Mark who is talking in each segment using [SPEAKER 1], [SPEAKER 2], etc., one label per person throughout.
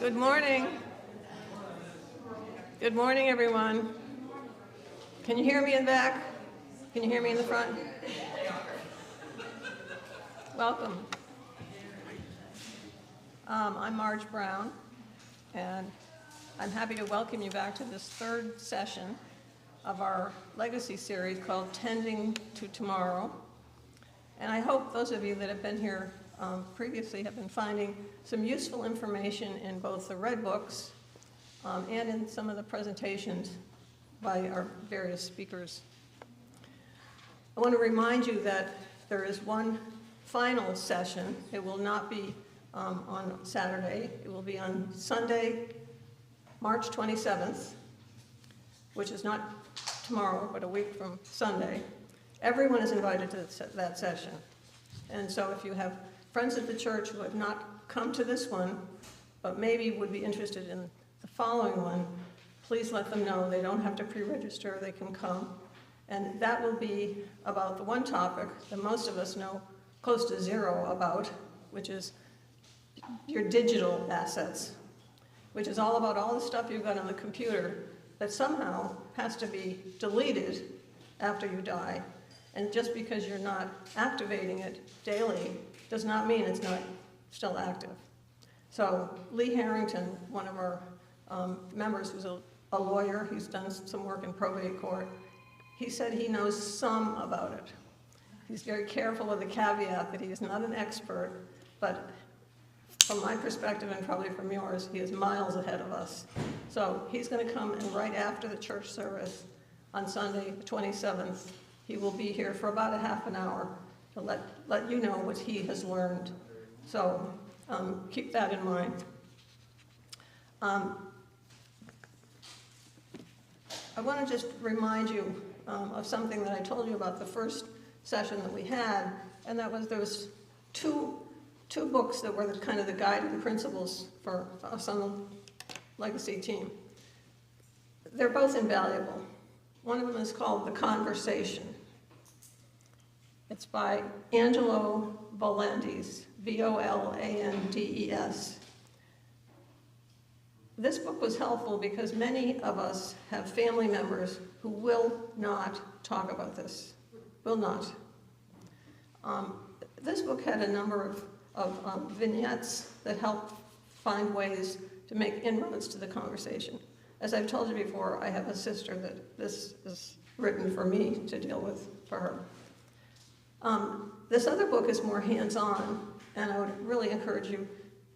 [SPEAKER 1] Good morning. Good morning, everyone. Can you hear me in the back? Can you hear me in the front? Welcome. I'm Marge Brown, and I'm happy to welcome you back to this third session of our legacy series called Tending to Tomorrow. And I hope those of you that have been here previously have been finding some useful information in both the red books and in some of the presentations by our various speakers. I want to remind you that there is one final session. It will not be on Saturday. It will be on Sunday, March 27th, which is not tomorrow, but a week from Sunday. Everyone is invited to that session. And so if you have friends at the church who have not come to this one, but maybe would be interested in the following one, please let them know. They don't have to pre-register, they can come. And that will be about the one topic that most of us know close to zero about, which is your digital assets, which is all about all the stuff you've got on the computer that somehow has to be deleted after you die. And just because you're not activating it daily does not mean it's not still active. So Lee Harrington, one of our members who's a lawyer, he's done some work in probate court, he said he knows some about it. He's very careful with the caveat that he is not an expert, but from my perspective and probably from yours, he is miles ahead of us. So he's going to come, and right after the church service on Sunday, the 27th, he will be here for about a half an hour to let you know what he has learned. So keep that in mind. I want to just remind you of something that I told you about the first session that we had, and that was there was two books that were kind of the guiding principles for us on the legacy team. They're both invaluable. One of them is called The Conversation. It's by Angelo Volandes, V-O-L-A-N-D-E-S. This book was helpful because many of us have family members who will not talk about this, will not. This book had a number of vignettes that help find ways to make inroads to the conversation. As I've told you before, I have a sister that this is written for me to deal with for her. This other book is more hands-on, and I would really encourage you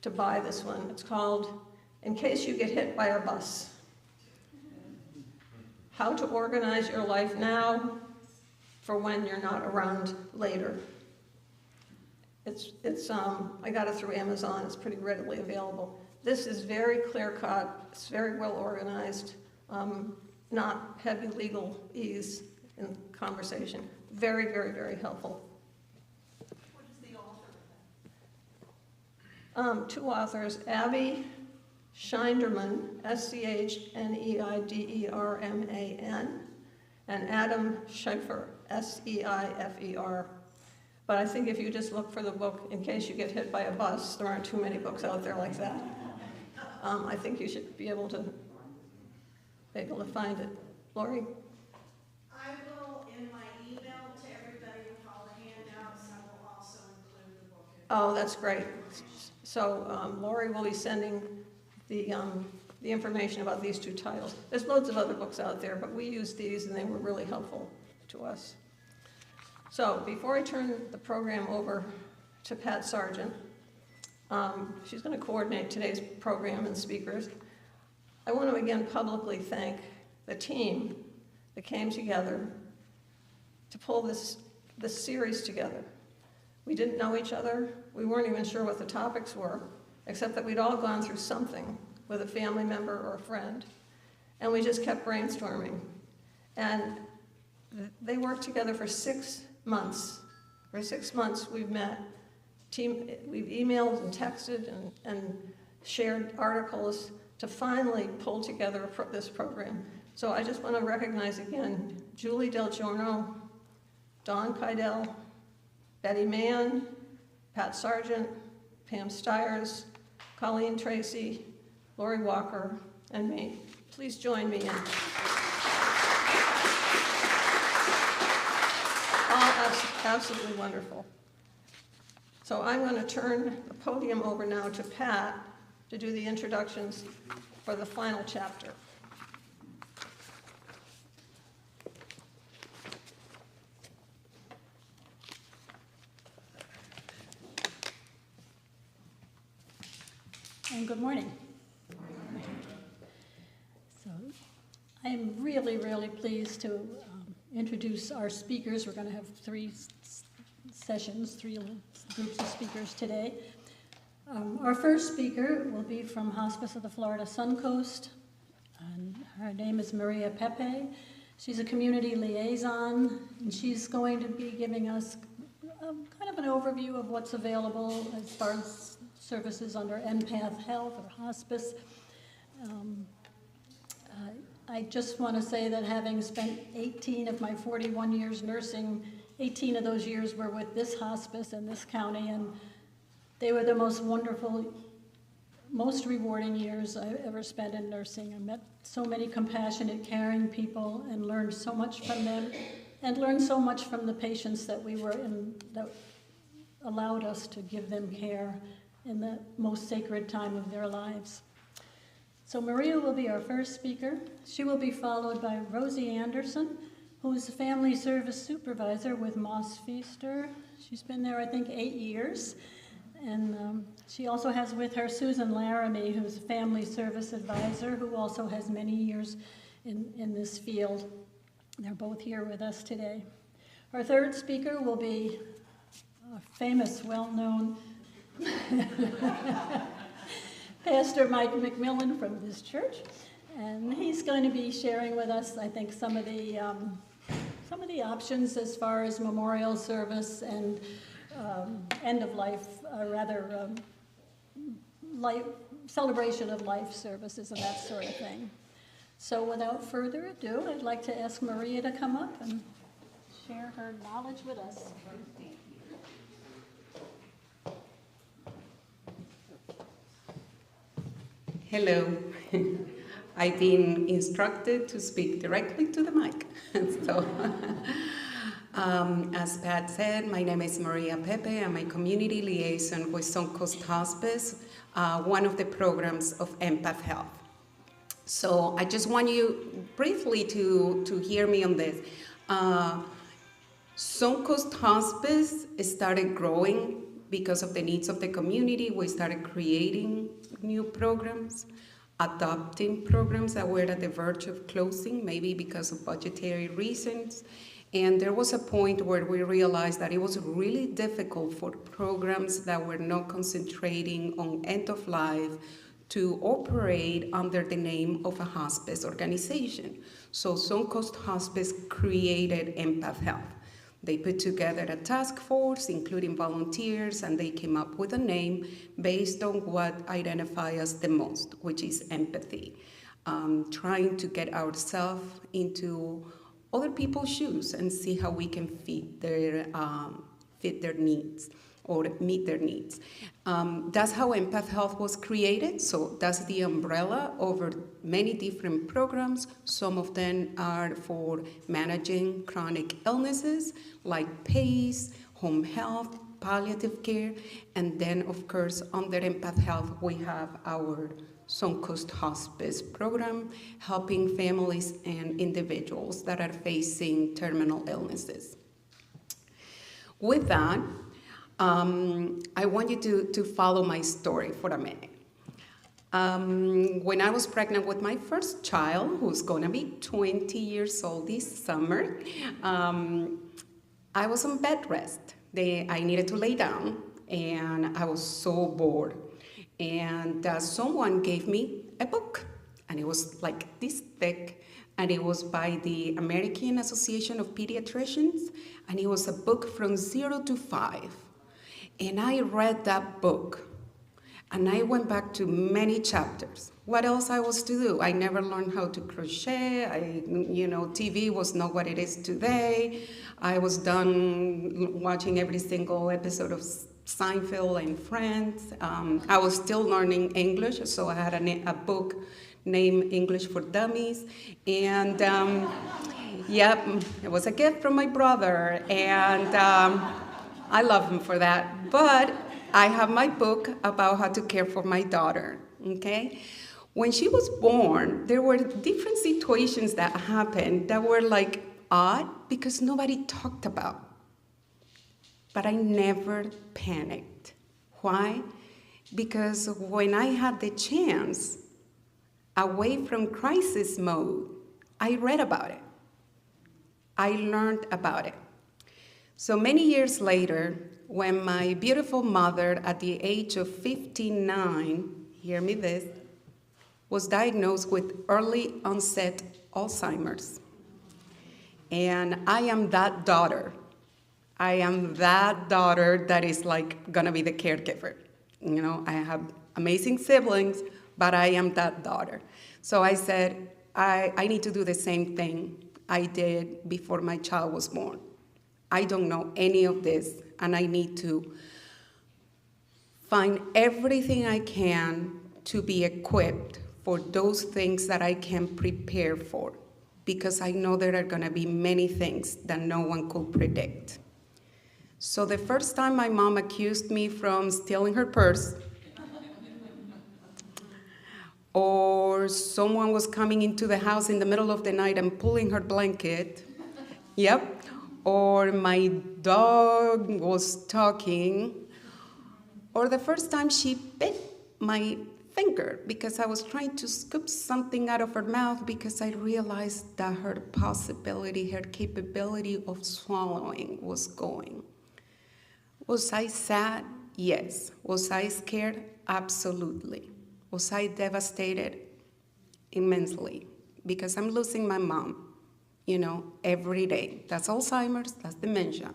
[SPEAKER 1] to buy this one. It's called In Case You Get Hit by a Bus: How to Organize Your Life Now for When You're Not Around Later. I got it through Amazon. It's pretty readily available. This is very clear-cut. It's very well organized, not heavy legalese in conversation. Very, very, very helpful.
[SPEAKER 2] What is the author of that?
[SPEAKER 1] Two authors, Abby Schneiderman, S-C-H-N-E-I-D-E-R-M-A-N, and Adam Scheffer, S-E-I-F-E-R. But I think if you just look for the book, In Case You Get Hit by a Bus, there aren't too many books out there like that. I think you should be able to find it. Lori?
[SPEAKER 2] I will, in my email to everybody with all the handouts, I will also include the book.
[SPEAKER 1] Oh, that's great. So Lori will be sending the information about these two titles. There's loads of other books out there, but we used these and they were really helpful to us. So before I turn the program over to Pat Sargent, she's going to coordinate today's program and speakers, I want to again publicly thank the team that came together to pull this series together. We didn't know each other. We weren't even sure what the topics were, except that we'd all gone through something with a family member or a friend, and we just kept brainstorming. And they worked together for 6 months. For 6 months, we've met, we've emailed and texted and shared articles to finally pull together this program. So I just want to recognize again Julie Del Giorno, Dawn Keidel, Betty Mann, Pat Sargent, Pam Stiers, Colleen Tracy, Lori Walker, and me. Please join me in all absolutely wonderful. So I'm going to turn the podium over now to Pat to do the introductions for the final chapter.
[SPEAKER 3] And good morning. So I am really, really pleased to introduce our speakers. We're going to have three sessions, three groups of speakers today. Our first speaker will be from Hospice of the Florida Suncoast, and her name is Maria Pepe. She's a community liaison, and she's going to be giving us kind of an overview of what's available as far as services under Empath Health or Hospice. I just want to say that having spent 18 of my 41 years nursing, 18 of those years were with this hospice in this county, and they were the most wonderful, most rewarding years I ever spent in nursing. I met so many compassionate, caring people and learned so much from them, and learned so much from the patients that we were in, that allowed us to give them care in the most sacred time of their lives. So Maria will be our first speaker. She will be followed by Rosie Anderson, who is a family service supervisor with Moss Feaster. She's been there, I think, 8 years. And she also has with her Susan Laramie, who's a family service advisor, who also has many years in this field. They're both here with us today. Our third speaker will be a famous, well-known Pastor Mike McMillan from this church, and he's going to be sharing with us, I think, some of the options as far as memorial service and end of life, life celebration of life services and that sort of thing. So without further ado, I'd like to ask Maria to come up and share her knowledge with us.
[SPEAKER 4] Hello. I've been instructed to speak directly to the mic. So, as Pat said, my name is Maria Pepe. I'm a community liaison with Suncoast Hospice, one of the programs of Empath Health. So I just want you briefly to hear me on this. Suncoast Hospice started growing because of the needs of the community. We started creating new programs, adopting programs that were at the verge of closing, maybe because of budgetary reasons. And there was a point where we realized that it was really difficult for programs that were not concentrating on end of life to operate under the name of a hospice organization. So Suncoast Hospice created Empath Health. They put together a task force, including volunteers, and they came up with a name based on what identifies us the most, which is empathy. Trying to get ourselves into other people's shoes and see how we can fit their needs or meet their needs. That's how Empath Health was created. So that's the umbrella over many different programs. Some of them are for managing chronic illnesses like PACE, home health, palliative care, and then of course under Empath Health we have our Suncoast Hospice program, helping families and individuals that are facing terminal illnesses. With that, I want you to follow my story for a minute. When I was pregnant with my first child, who's gonna be 20 years old this summer, I was on bed rest. I needed to lay down, and I was so bored. And someone gave me a book, and it was like this thick, and it was by the American Association of Pediatricians, and it was a book from 0 to 5. And I read that book, and I went back to many chapters. What else I was to do? I never learned how to crochet. TV was not what it is today. I was done watching every single episode of Seinfeld and Friends. I was still learning English, so I had a book named English for Dummies. And yep, it was a gift from my brother, and I love him for that. But I have my book about how to care for my daughter, okay? When she was born, there were different situations that happened that were like odd because nobody talked about. But I never panicked. Why? Because when I had the chance, away from crisis mode, I read about it. I learned about it. So many years later, when my beautiful mother, at the age of 59, hear me this, was diagnosed with early onset Alzheimer's. And I am that daughter. I am that daughter that is like gonna be the caregiver. You know, I have amazing siblings, but I am that daughter. So I said, I need to do the same thing I did before my child was born. I don't know any of this, and I need to find everything I can to be equipped for those things that I can prepare for, because I know there are gonna be many things that no one could predict. So the first time my mom accused me from stealing her purse, or someone was coming into the house in the middle of the night and pulling her blanket, yep, or my dog was talking, or the first time she bit my finger because I was trying to scoop something out of her mouth because I realized that her possibility, her capability of swallowing was going. Was I sad? Yes. Was I scared? Absolutely. Was I devastated? Immensely. Because I'm losing my mom, every day. That's Alzheimer's, that's dementia.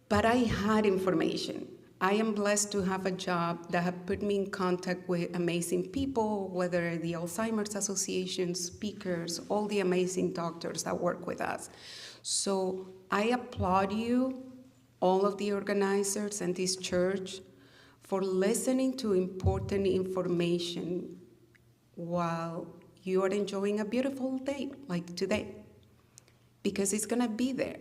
[SPEAKER 4] But I had information. I am blessed to have a job that have put me in contact with amazing people, whether the Alzheimer's Association, speakers, all the amazing doctors that work with us. So I applaud you, all of the organizers and this church, for listening to important information while you are enjoying a beautiful day like today, because it's gonna be there.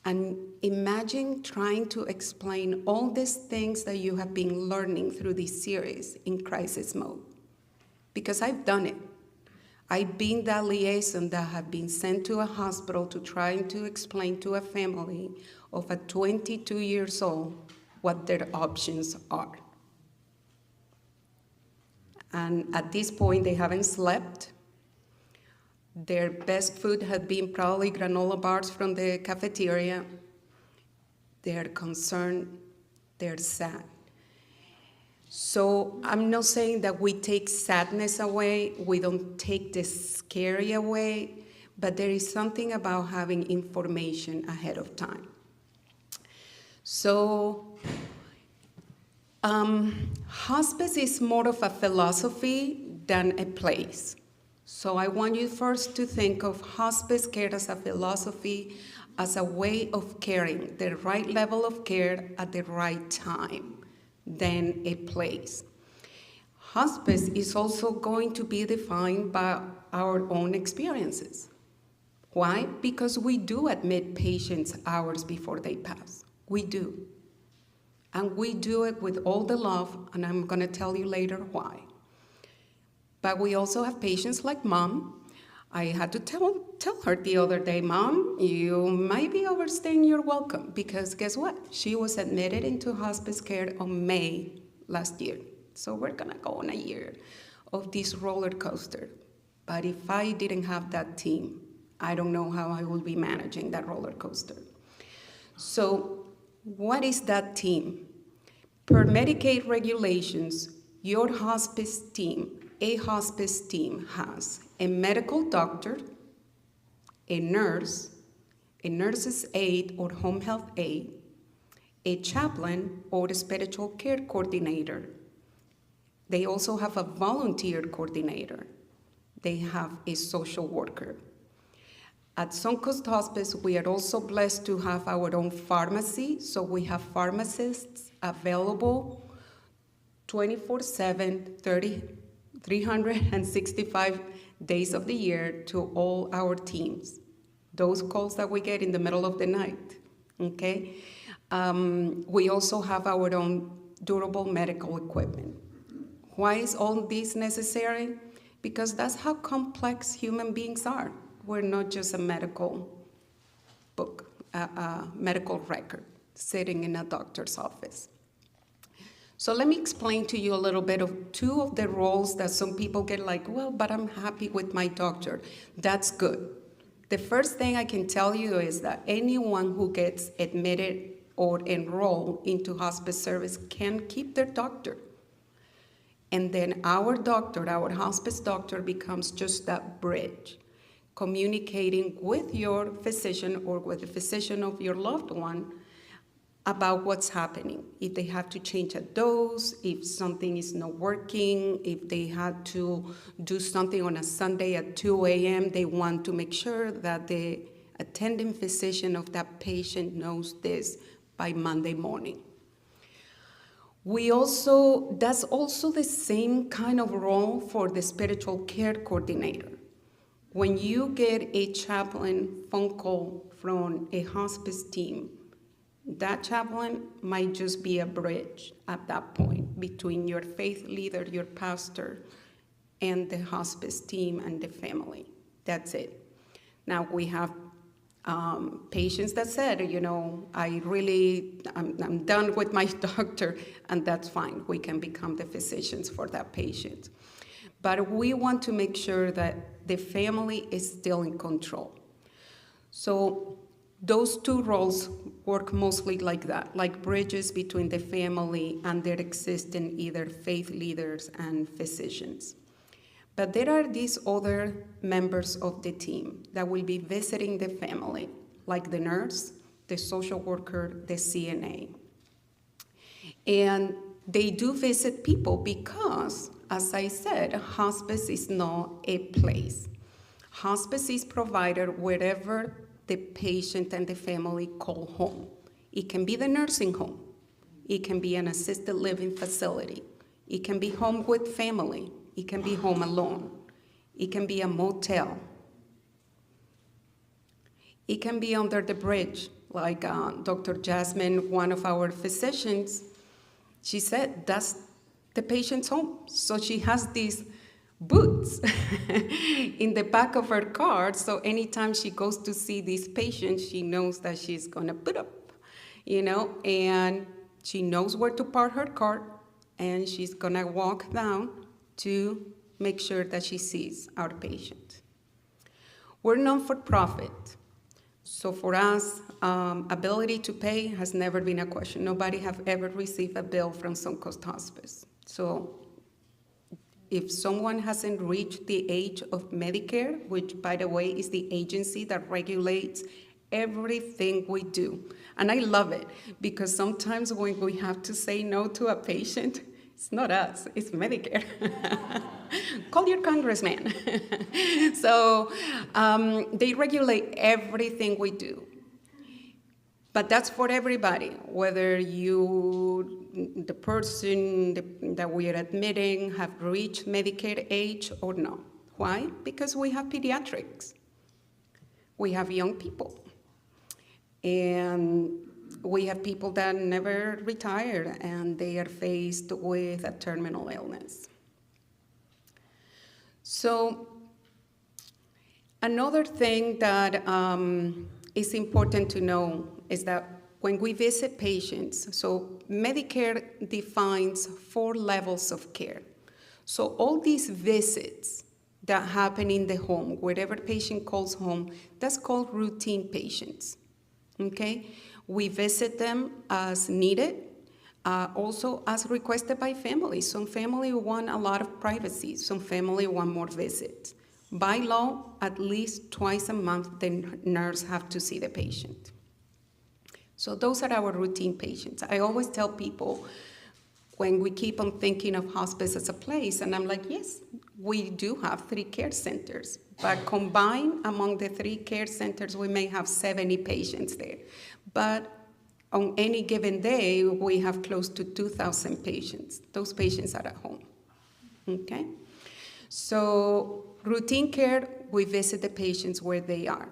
[SPEAKER 4] And imagine trying to explain all these things that you have been learning through this series in crisis mode, because I've done it. I've been that liaison that have been sent to a hospital to try to explain to a family of a 22 years old what their options are. And at this point, they haven't slept. Their best food had been probably granola bars from the cafeteria. They're concerned, they're sad. So I'm not saying that we take sadness away, we don't take the scary away, but there is something about having information ahead of time. So hospice is more of a philosophy than a place. So I want you first to think of hospice care as a philosophy, as a way of caring, the right level of care at the right time, than a place. Hospice is also going to be defined by our own experiences. Why? Because we do admit patients hours before they pass. We do. And we do it with all the love, and I'm going to tell you later why. But we also have patients like Mom. I had to tell her the other day, Mom, you might be overstaying your welcome, because guess what? She was admitted into hospice care on May last year. So we're gonna go on a year of this roller coaster. But if I didn't have that team, I don't know how I will be managing that roller coaster. So what is that team? Per Medicaid regulations, your hospice team, a hospice team has a medical doctor, a nurse's aide or home health aide, a chaplain or a spiritual care coordinator. They also have a volunteer coordinator. They have a social worker. At Suncoast Hospice, we are also blessed to have our own pharmacy, so we have pharmacists available 24/7, 365 days of the year to all our teams. Those calls that we get in the middle of the night, okay? We also have our own durable medical equipment. Why is all this necessary? Because that's how complex human beings are. We're not just a medical book, a medical record sitting in a doctor's office. So let me explain to you a little bit of two of the roles that some people get like, well, but I'm happy with my doctor. That's good. The first thing I can tell you is that anyone who gets admitted or enrolled into hospice service can keep their doctor. And then our doctor, our hospice doctor, becomes just that bridge, communicating with your physician or with the physician of your loved one about what's happening. If they have to change a dose, if something is not working, if they had to do something on a Sunday at 2 a.m., they want to make sure that the attending physician of that patient knows this by Monday morning. That's also the same kind of role for the spiritual care coordinator. When you get a chaplain phone call from a hospice team, that chaplain might just be a bridge at that point between your faith leader, your pastor, and the hospice team and the family. That's it. Now we have patients that said, I'm done with my doctor, and that's fine. We can become the physicians for that patient. But we want to make sure that the family is still in control. So those two roles work mostly like that, like bridges between the family and their existing either faith leaders and physicians. But there are these other members of the team that will be visiting the family, like the nurse, the social worker, the CNA. And they do visit people because, as I said, hospice is not a place. Hospice is provided wherever the patient and the family call home. It can be the nursing home. It can be an assisted living facility. It can be home with family. It can be home alone. It can be a motel. It can be under the bridge, like Dr. Jasmine, one of our physicians, she said that's the patient's home. So she has these boots in the back of her car, so anytime she goes to see these patients, she knows that she's gonna put up, and she knows where to park her car, and she's gonna walk down to make sure that she sees our patient. We're non-for-profit, so for us, ability to pay has never been a question. Nobody have ever received a bill from Suncoast Hospice. So if someone hasn't reached the age of Medicare, which, by the way, is the agency that regulates everything we do, and I love it, because sometimes when we have to say no to a patient, it's not us, it's Medicare. Call your congressman. So they regulate everything we do. But that's for everybody, whether the person that we are admitting have reached Medicare age or not. Why? Because we have pediatrics. We have young people. And we have people that never retire and they are faced with a terminal illness. So another thing that is important to know is that when we visit patients, so Medicare defines 4 levels of care. So all these visits that happen in the home, wherever patient calls home, that's called routine patients, okay? We visit them as needed, also as requested by families. Some family want a lot of privacy, some family want more visits. By law, at least twice a month, the nurse have to see the patient. So those are our routine patients. I always tell people when we keep on thinking of hospice as a place, and I'm like, yes, we do have 3 care centers, But combined among the 3 care centers, we may have 70 patients there. But on any given day, we have close to 2,000 patients. Those patients are at home, okay? So routine care, we visit the patients where they are.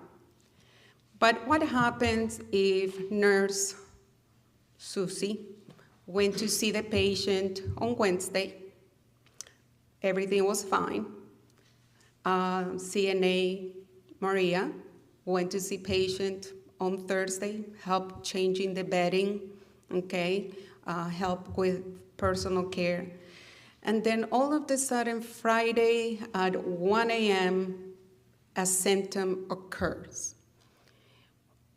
[SPEAKER 4] But what happens if Nurse Susie went to see the patient on Wednesday? Everything was fine. CNA Maria went to see patient on Thursday, help changing the bedding, okay, help with personal care. And then all of a sudden, Friday at 1 a.m., a symptom occurs.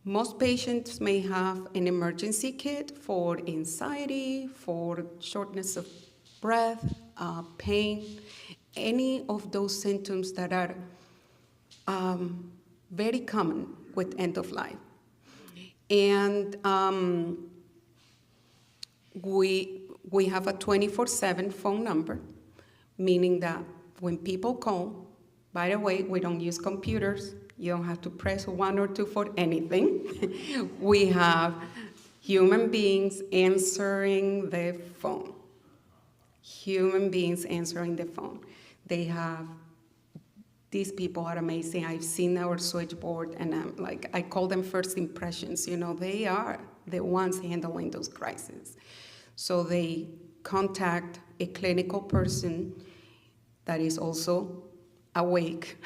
[SPEAKER 4] Most patients may have an emergency kit for anxiety, for shortness of breath, pain, any of those symptoms that are very common with end of life. And we have a 24/7 phone number, meaning that when people call, by the way, we don't use computers. You don't have to press 1 or 2 for anything. We have human beings answering the phone. Human beings answering the phone. These people are amazing. I've seen our switchboard, and I call them first impressions. They are the ones handling those crises. So they contact a clinical person that is also awake.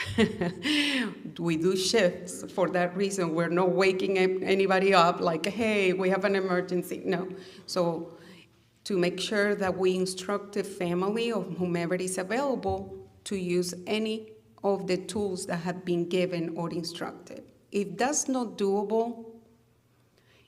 [SPEAKER 4] We do shifts for that reason. We're not waking anybody up like, hey, we have an emergency. No. So to make sure that we instruct the family of whomever is available to use any of the tools that have been given or instructed. If that's not doable,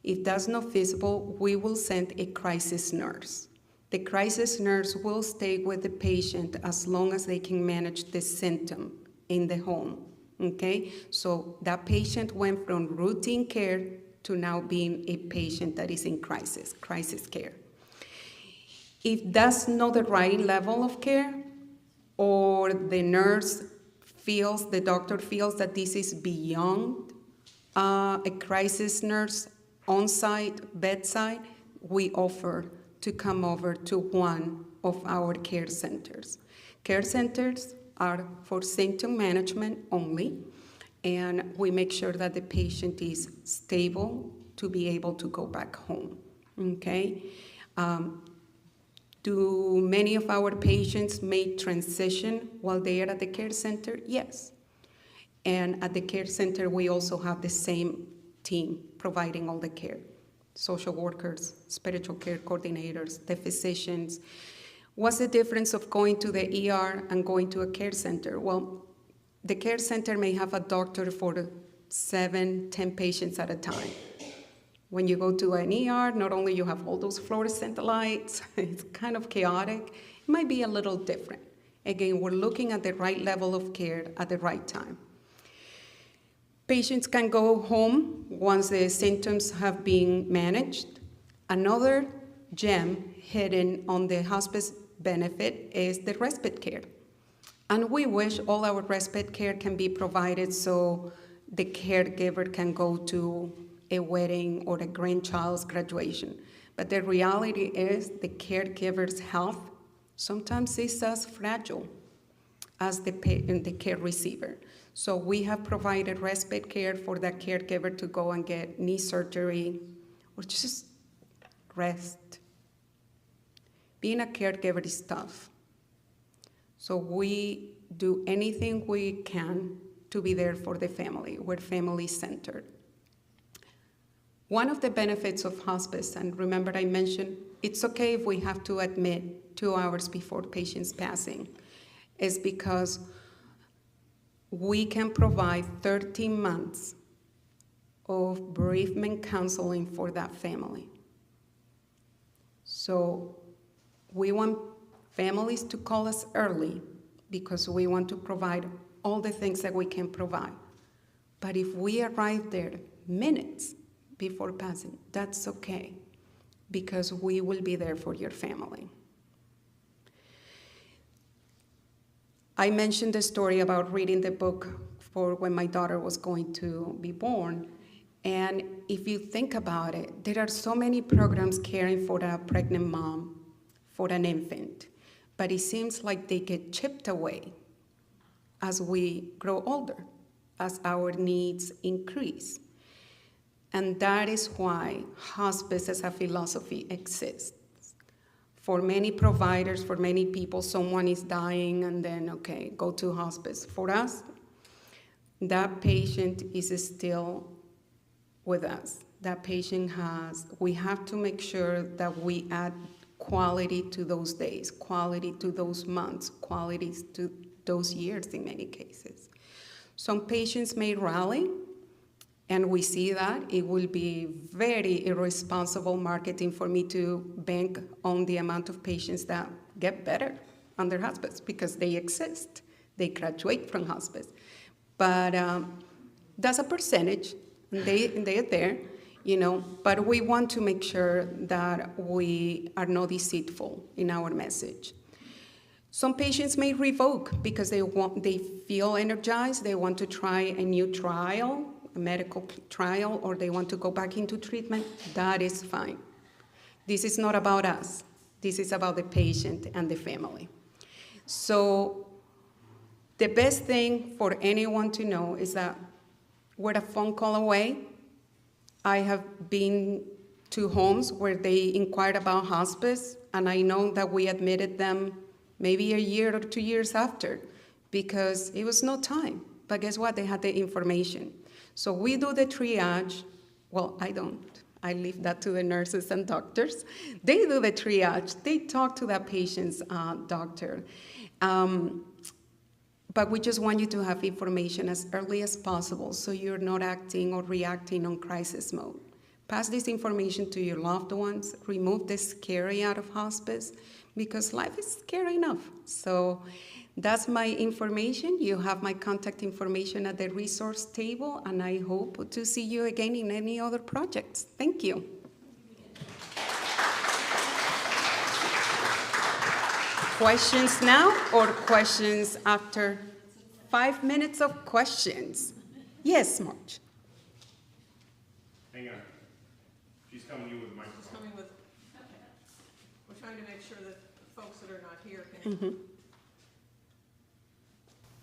[SPEAKER 4] if that's not feasible, we will send a crisis nurse. The crisis nurse will stay with the patient as long as they can manage the symptom in the home, okay? So that patient went from routine care to now being a patient that is in crisis care. If that's not the right level of care, or the doctor feels that this is beyond a crisis nurse on-site, bedside, we offer to come over to one of our care centers. Care centers are for symptom management only, and we make sure that the patient is stable to be able to go back home, okay? Do many of our patients make transition while they are at the care center? Yes. And at the care center, we also have the same team providing all the care. Social workers, spiritual care coordinators, the physicians. What's the difference of going to the ER and going to a care center? Well, the care center may have a doctor for 7, 10 patients at a time. When you go to an ER, not only you have all those fluorescent lights, it's kind of chaotic. It might be a little different. Again, we're looking at the right level of care at the right time. Patients can go home once the symptoms have been managed. Another gem hidden on the hospice benefit is the respite care. And we wish all our respite care can be provided so the caregiver can go to a wedding or a grandchild's graduation. But the reality is the caregiver's health sometimes is as fragile as the care receiver. So we have provided respite care for that caregiver to go and get knee surgery or just rest. Being a caregiver is tough. So we do anything we can to be there for the family. We're family-centered. One of the benefits of hospice, and remember I mentioned, it's okay if we have to admit 2 hours before patient's passing, is because we can provide 13 months of bereavement counseling for that family. So we want families to call us early because we want to provide all the things that we can provide. But if we arrive there minutes before passing, that's okay, because we will be there for your family. I mentioned the story about reading the book for when my daughter was going to be born. And if you think about it, there are so many programs caring for a pregnant mom, for an infant, but it seems like they get chipped away as we grow older, as our needs increase. And that is why hospice as a philosophy exists. For many providers, for many people, someone is dying and then, okay, go to hospice. For us, that patient is still with us. That patient we have to make sure that we add quality to those days, quality to those months, quality to those years in many cases. Some patients may rally, and we see that. It will be very irresponsible marketing for me to bank on the amount of patients that get better under hospice because they exist. They graduate from hospice. But that's a percentage, and they are there, but we want to make sure that we are not deceitful in our message. Some patients may revoke because they feel energized, they want to try a new trial, a medical trial, or they want to go back into treatment. That is fine. This is not about us. This is about the patient and the family. So the best thing for anyone to know is that we're a phone call away. I have been to homes where they inquired about hospice, and I know that we admitted them maybe a year or 2 years after because it was no time. But guess what? They had the information. So we do the triage. Well, I don't. I leave that to the nurses and doctors. They do the triage. They talk to that patient's doctor. But we just want you to have information as early as possible so you're not acting or reacting on crisis mode. Pass this information to your loved ones. Remove the scary out of hospice because life is scary enough. So that's my information. You have my contact information at the resource table, and I hope to see you again in any other projects. Thank you. Questions now or questions after 5 minutes of questions? Yes, Marge.
[SPEAKER 5] Hang on. She's coming to you with a microphone.
[SPEAKER 1] Coming with, we're trying to make sure that the folks that are not here can.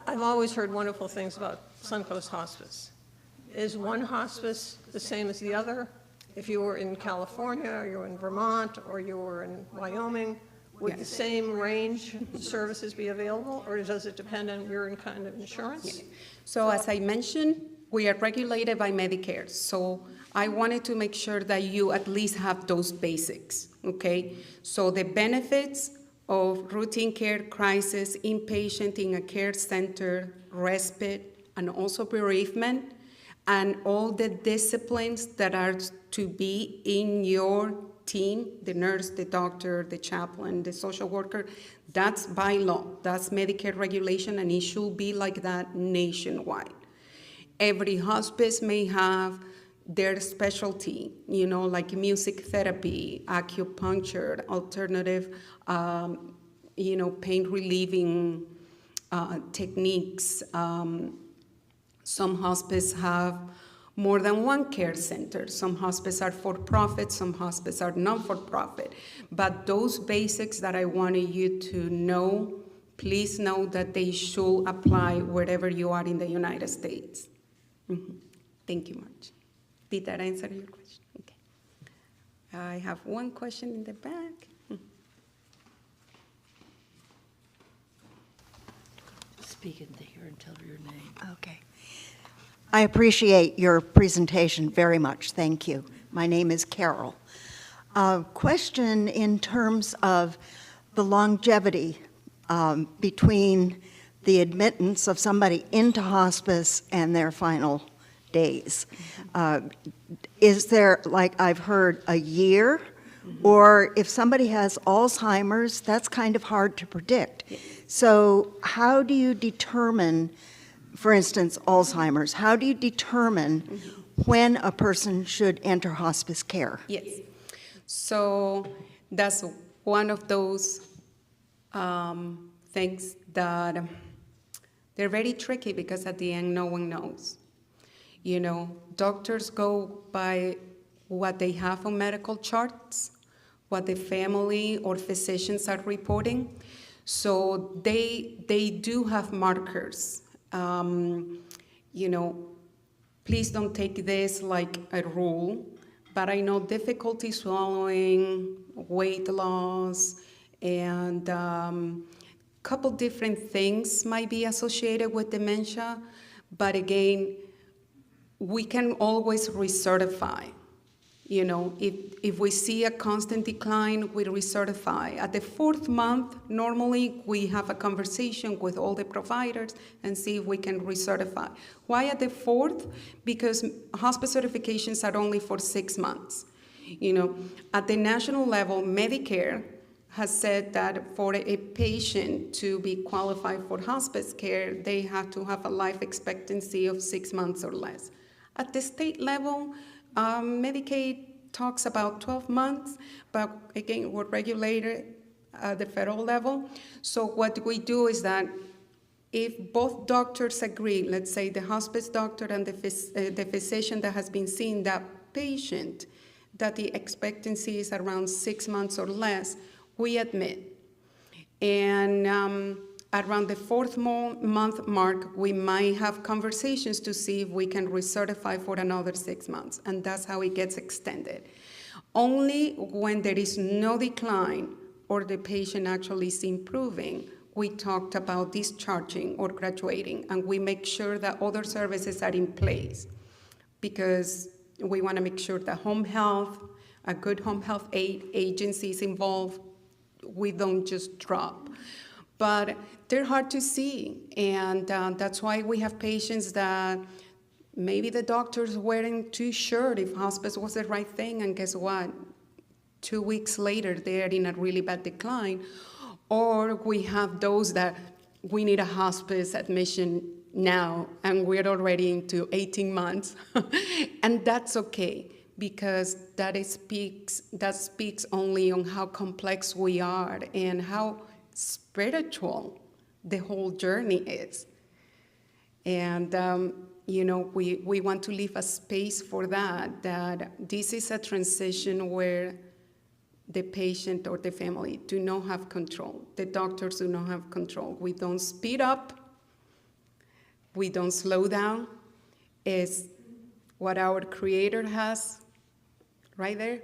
[SPEAKER 1] I've always heard wonderful things about Suncoast Hospice. Is one hospice the same as the other? If you were in California, or you were in Vermont, or you were in Wyoming, would the same range of services be available, or does it depend on your kind of insurance?
[SPEAKER 4] So as I mentioned, we are regulated by Medicare. So I wanted to make sure that you at least have those basics, okay? So the benefits of routine care, crisis, inpatient in a care center, respite, and also bereavement, and all the disciplines that are to be in your team, the nurse, the doctor, the chaplain, the social worker, that's by law. That's Medicare regulation, and it should be like that nationwide. Every hospice may have their specialty, like music therapy, acupuncture, alternative, pain relieving techniques. Some hospices have more than one care center. Some hospices are for-profit, some hospices are non-for-profit. But those basics that I wanted you to know, please know that they should apply wherever you are in the United States. Mm-hmm. Thank you much. Did that answer your question? Okay. I have one question in the back.
[SPEAKER 6] Speak into here and tell her your name.
[SPEAKER 7] Okay. I appreciate your presentation very much. Thank you. My name is Carol. Question in terms of the longevity between the admittance of somebody into hospice and their final days. Is there, like I've heard, a year? Or if somebody has Alzheimer's, that's kind of hard to predict. So how do you determine, for instance, Alzheimer's, how do you determine when a person should enter hospice care?
[SPEAKER 4] Yes. So that's one of those things that They're very tricky because at the end, no one knows. You know, doctors go by what they have on medical charts, what the family or physicians are reporting. So they do have markers. You know, please don't take this like a rule, but I know difficulty swallowing, weight loss, and couple different things might be associated with dementia, but again, we can always recertify. You know, if we see a constant decline, we recertify. At the 4th month, normally we have a conversation with all the providers and see if we can recertify. Why at the 4th? Because hospice certifications are only for 6 months. You know, at the national level, Medicare has said that for a patient to be qualified for hospice care, they have to have a life expectancy of 6 months or less. At the state level, Medicaid talks about 12 months, but again, we're regulated at the federal level. So what we do is that if both doctors agree, let's say the hospice doctor and the physician that has been seeing that patient, that the expectancy is around 6 months or less, we admit. And around the 4th month mark, we might have conversations to see if we can recertify for another 6 months, and that's how it gets extended. Only when there is no decline or the patient actually is improving, we talked about discharging or graduating, and we make sure that other services are in place because we want to make sure that home health, a good home health aid agency is involved. We don't just drop. But they're hard to see, and that's why we have patients that maybe the doctors weren't too sure if hospice was the right thing, and guess what? 2 weeks later, they're in a really bad decline. Or we have those that we need a hospice admission now, and we're already into 18 months. And that's okay, because that speaks only on how complex we are and how spiritual the whole journey is. And, you know, we want to leave a space for that this is a transition where the patient or the family do not have control. The doctors do not have control. We don't speed up. We don't slow down. It's what our Creator has right there.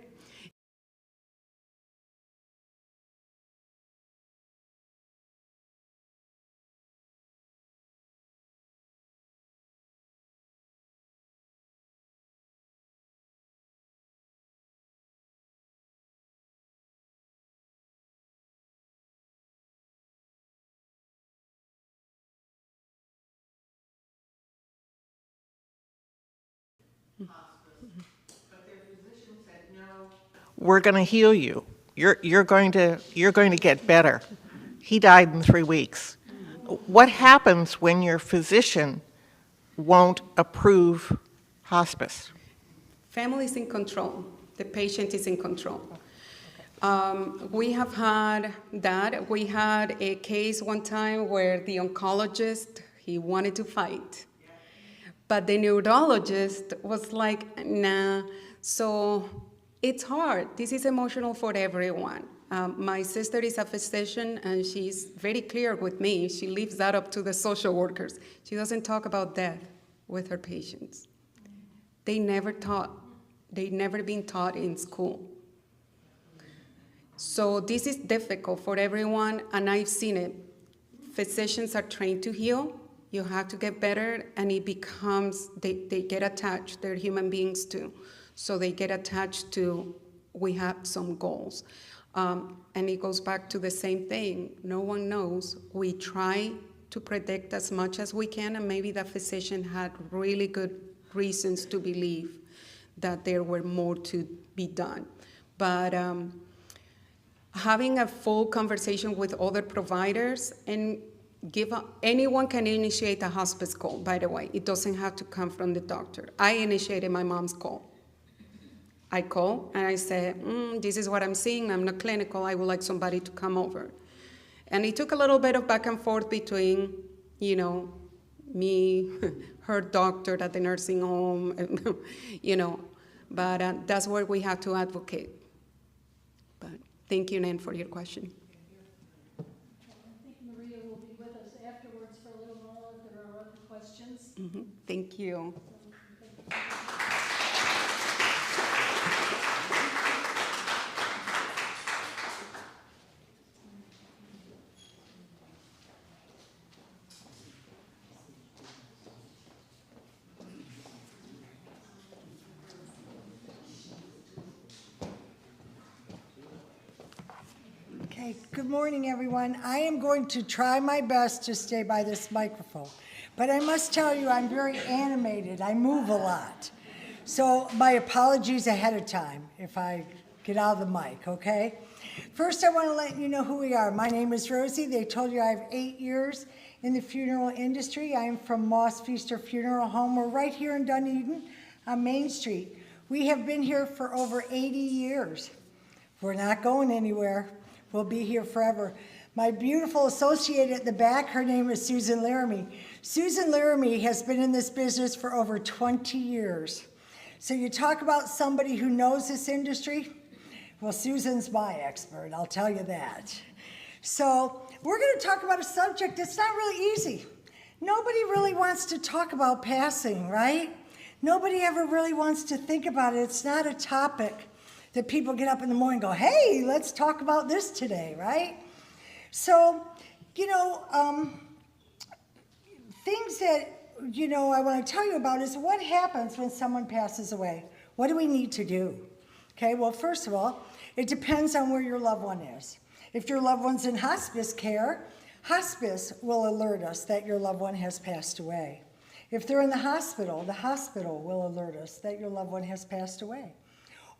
[SPEAKER 8] We're going to heal you. You're going to get better. He died in 3 weeks. What happens when your physician won't approve hospice?
[SPEAKER 4] Family is in control. The patient is in control. We have had that. We had a case one time where the oncologist, he wanted to fight. But the neurologist was like, nah. So it's hard. This is emotional for everyone. My sister is a physician, and she's very clear with me. She leaves that up to the social workers. She doesn't talk about death with her patients. They've never been taught in school. So this is difficult for everyone, and I've seen it. Physicians are trained to heal. You have to get better, and it becomes, they get attached. They're human beings too. So they get attached to, we have some goals. And it goes back to the same thing. No one knows. We try to predict as much as we can, and maybe the physician had really good reasons to believe that there were more to be done. But having a full conversation with other providers, and anyone can initiate a hospice call, by the way. It doesn't have to come from the doctor. I initiated my mom's call. I call and I say, this is what I'm seeing. I'm not clinical. I would like somebody to come over. And it took a little bit of back and forth between you know, me, her doctor at the nursing home, you know, but that's where we have to advocate. But thank you, Nan, for your question.
[SPEAKER 3] I think Maria will be with us afterwards for a little more if there are other questions.
[SPEAKER 4] Thank you.
[SPEAKER 9] Okay, good morning, everyone. I am going to try my best to stay by this microphone, but I must tell you, I'm very animated. I move a lot. So my apologies ahead of time if I get out of the mic, okay? First, I want to let you know who we are. My name is Rosie. They told you I have 8 years in the funeral industry. I am from Moss Feaster Funeral Home. We're right here in Dunedin on Main Street. We have been here for over 80 years. We're not going anywhere. We'll be here forever. My beautiful associate at the back, her name is Susan Laramie. Susan Laramie has been in this business for over 20 years. So you talk about somebody who knows this industry? Well, Susan's my expert, I'll tell you that. So we're going to talk about a subject that's not really easy. Nobody really wants to talk about passing, right? Nobody ever really wants to think about it. It's not a topic that people get up in the morning and go, hey, let's talk about this today, right? So, you know, things that, you know, I want to tell you about is what happens when someone passes away. What do we need to do? Okay, well, first of all, it depends on where your loved one is. If your loved one's in hospice care, hospice will alert us that your loved one has passed away. If they're in the hospital will alert us that your loved one has passed away.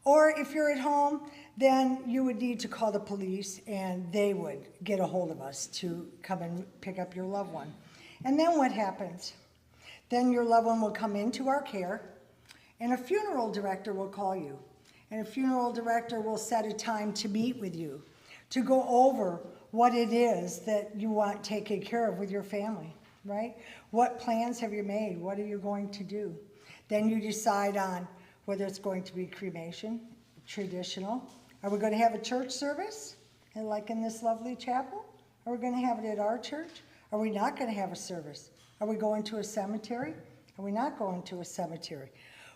[SPEAKER 9] Or if you're at home, then you would need to call the police and they would get a hold of us to come and pick up your loved one. And then what happens? Then your loved one will come into our care and a funeral director will call you. And a funeral director will set a time to meet with you, to go over what it is that you want taken care of with your family, right? What plans have you made? What are you going to do? Then you decide on whether it's going to be cremation, traditional. Are we going to have a church service, and like in this lovely chapel? Are we going to have it at our church? Are we not going to have a service? Are we going to a cemetery? Are we not going to a cemetery?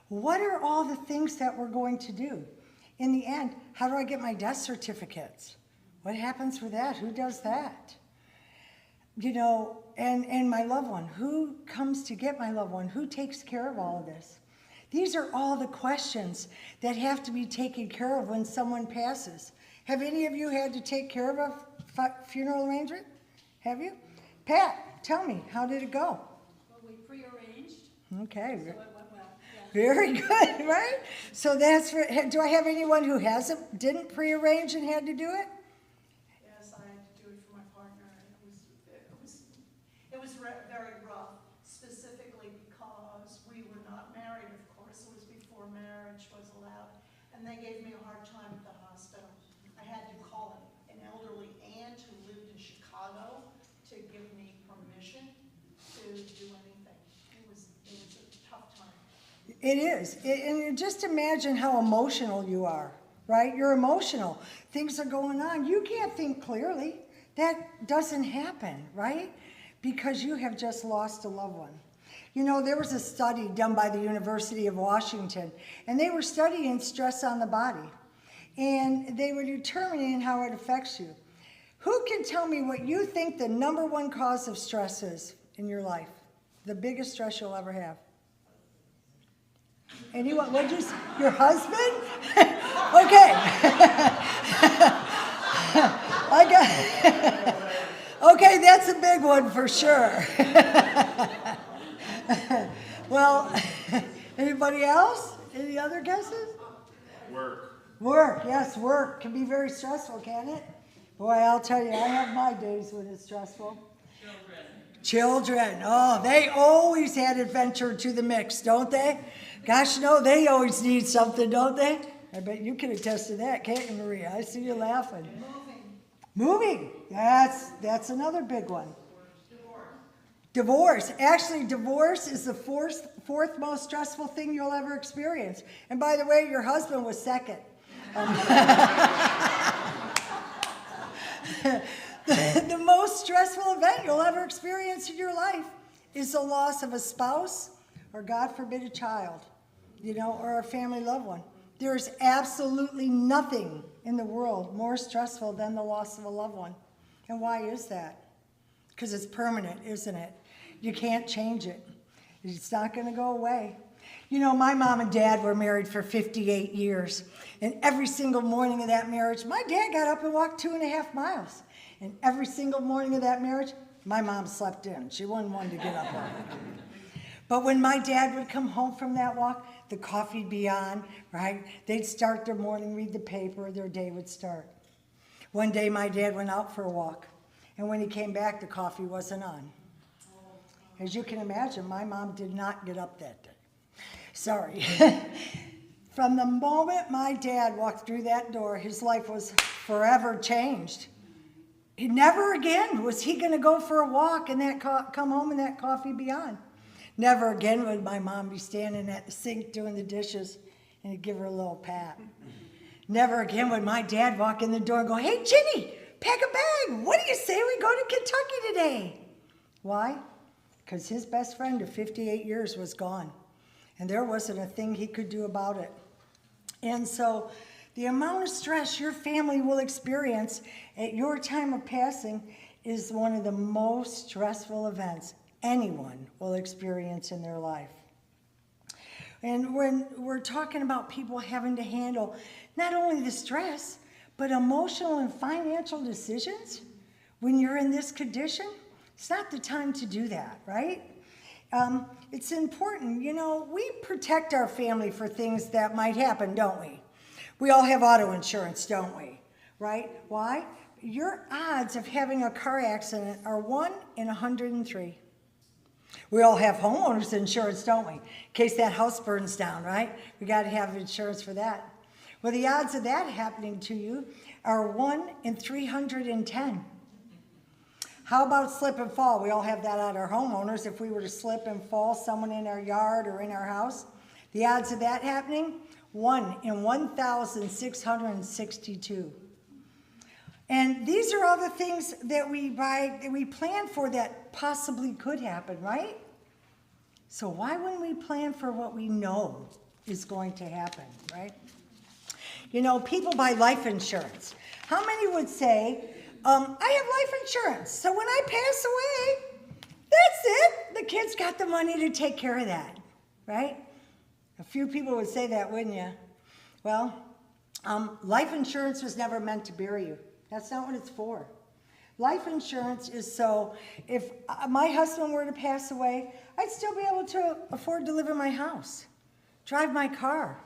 [SPEAKER 9] What are all the things that we're going to do? In the end, how do I get my death certificates? What happens with that? Who does that? You know, and my loved one. Who comes to get my loved one? Who takes care of all of this? These are all the questions that have to be taken care of when someone passes. Have any of you had to take care of a funeral arrangement? Have you? Pat, tell me, how did it go?
[SPEAKER 3] Well, we prearranged,
[SPEAKER 9] Okay,
[SPEAKER 3] so it went well. Yeah.
[SPEAKER 9] very good, right? So that's for, do I have anyone who didn't prearrange and had to do it?
[SPEAKER 2] Yes, I had to do it for my partner, and it was very rough, specifically because we were not married, of course. It was before marriage was allowed, and they gave me a hard time at the hospital. I had to call an elderly aunt who lived in Chicago to give me permission to do anything. It was a tough time.
[SPEAKER 9] It is, and just imagine how emotional you are, right? You're emotional. Things are going on. You can't think clearly. That doesn't happen, right? Because you have just lost a loved one. You know, there was a study done by the University of Washington, and they were studying stress on the body, and they were determining how it affects you. Who can tell me what you think the #1 cause of stress is in your life? The biggest stress you'll ever have? Anyone? What'd you say? Your husband? Okay. I got. Okay, that's a big one for sure. Well, anybody else? Any other guesses? Work, yes, work can be very stressful, can't it? Boy, I'll tell you, I have my days when it's stressful. Children, oh, they always had adventure to the mix, don't they? Gosh, no, they always need something, don't they? I bet you can attest to that, can't you, Maria? I see you laughing. Moving, that's another big one. Divorce. Actually, divorce is the fourth most stressful thing you'll ever experience. And by the way, your husband was second. The most stressful event you'll ever experience in your life is the loss of a spouse or, God forbid, a child, or a family loved one. There's absolutely nothing in the world more stressful than the loss of a loved one. And why is that? Because it's permanent, isn't it? You can't change it. It's not going to go away. My mom and dad were married for 58 years. And every single morning of that marriage, my dad got up and walked 2.5 miles. And every single morning of that marriage, my mom slept in. She wasn't one to get up on it. But when my dad would come home from that walk, the coffee'd be on, right? They'd start their morning, read the paper, their day would start. One day my dad went out for a walk, and when he came back, the coffee wasn't on. As you can imagine, my mom did not get up that day. Sorry. From the moment my dad walked through that door, his life was forever changed. Never again was he going to go for a walk and come home and that coffee be on. Never again would my mom be standing at the sink doing the dishes and he'd give her a little pat. Never again would my dad walk in the door and go, "Hey, Ginny, pack a bag. What do you say we go to Kentucky today?" Why? Because his best friend of 58 years was gone. And there wasn't a thing he could do about it. And so the amount of stress your family will experience at your time of passing is one of the most stressful events anyone will experience in their life. And when we're talking about people having to handle not only the stress, but emotional and financial decisions, when you're in this condition, it's not the time to do that, right? It's important. We protect our family for things that might happen, don't we? We all have auto insurance, don't we? Right? Why? Your odds of having a car accident are 1 in 103. We all have homeowners insurance, don't we? In case that house burns down, right? We got to have insurance for that. Well, the odds of that happening to you are 1 in 310. How about slip and fall? We all have that at our homeowners. If we were to slip and fall someone in our yard or in our house, the odds of that happening, 1 in 1,662. And these are all the things that we plan for that possibly could happen, right? So why wouldn't we plan for what we know is going to happen, right? People buy life insurance. How many would say, I have life insurance, so when I pass away, that's it. The kid's got the money to take care of that, right? A few people would say that, wouldn't you? Well, life insurance was never meant to bury you. That's not what it's for. Life insurance is so if my husband were to pass away, I'd still be able to afford to live in my house, drive my car,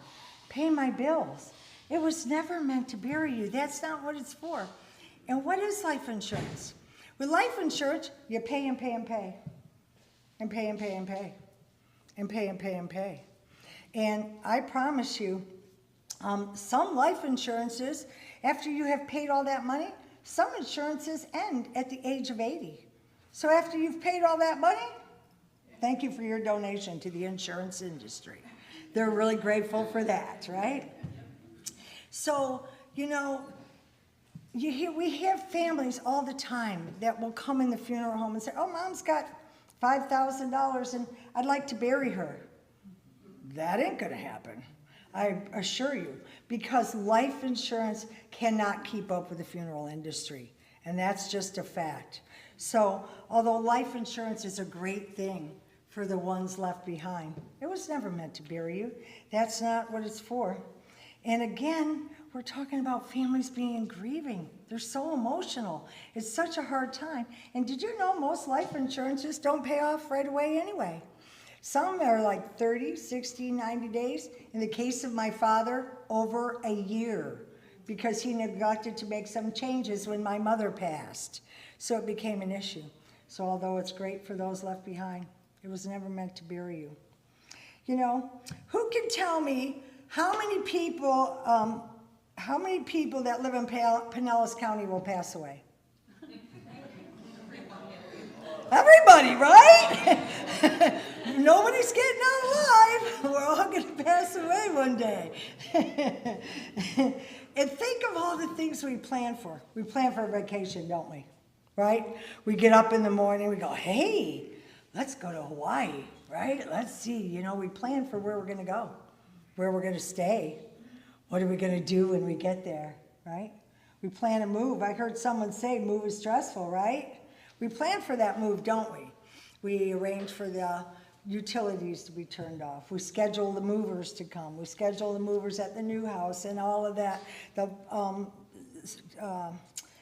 [SPEAKER 9] pay my bills. It was never meant to bury you. That's not what it's for. And what is life insurance? With life insurance, you pay and pay and pay. And pay and pay and pay. And pay and pay and pay. And I promise you, some life insurances, after you have paid all that money, some insurances end at the age of 80. So after you've paid all that money, thank you for your donation to the insurance industry. They're really grateful for that, right? So, we have families all the time that will come in the funeral home and say, "Oh, Mom's got $5,000 and I'd like to bury her." That ain't gonna happen, I assure you, because life insurance cannot keep up with the funeral industry, and that's just a fact. So, although life insurance is a great thing for the ones left behind, it was never meant to bury you. That's not what it's for. And again, we're talking about families being in grieving. They're so emotional. It's such a hard time. And did you know most life insurances don't pay off right away anyway? Some are like 30, 60, 90 days. In the case of my father, over a year, because he neglected to make some changes when my mother passed. So it became an issue. So although it's great for those left behind, it was never meant to bury you. Who can tell me how many people that live in Pinellas County will pass away? Everybody, right? nobody's getting out alive. We're all going to pass away one day. And think of all the things we plan for. We plan for a vacation, don't we? Right? We get up in the morning, we go, hey, let's go to Hawaii, right? Let's see, you know, we plan for where we're going to go, where we're going to stay. What are we going to do when we get there, right? We plan a move. I heard someone say move is stressful, right? We plan for that move, don't we? We arrange for the utilities to be turned off. We schedule the movers to come. We schedule the movers at the new house and all of that, the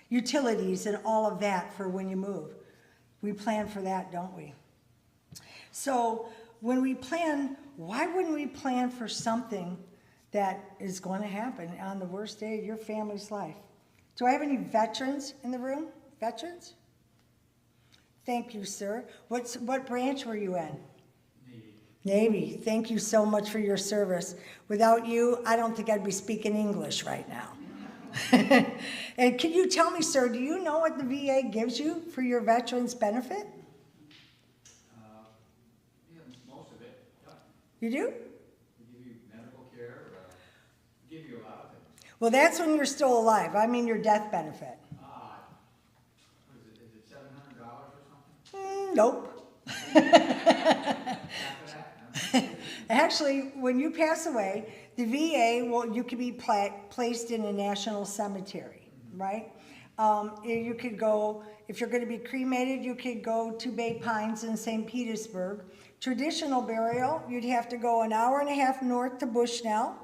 [SPEAKER 9] utilities and all of that for when you move. We plan for that, don't we? So when we plan, why wouldn't we plan for something that is going to happen on the worst day of your family's life? Do I have any veterans in the room? Veterans? Thank you, sir. What branch were you in? Navy. Thank you so much for your service. Without you, I don't think I'd be speaking English right now. And can you tell me, sir, do you know what the VA gives you for your veterans benefit?
[SPEAKER 10] Yeah, most of it. Yeah.
[SPEAKER 9] You do?
[SPEAKER 10] They give you medical care, give you a lot of things.
[SPEAKER 9] Well, that's when you're still alive. I mean your death benefit.
[SPEAKER 10] What is it? Is it $700 or something?
[SPEAKER 9] Nope.
[SPEAKER 10] Half of that? No?
[SPEAKER 9] Actually, when you pass away, the VA, you can be placed in a national cemetery, right? You could go, if you're going to be cremated, you could go to Bay Pines in St. Petersburg. Traditional burial, you'd have to go an hour and a half north to Bushnell,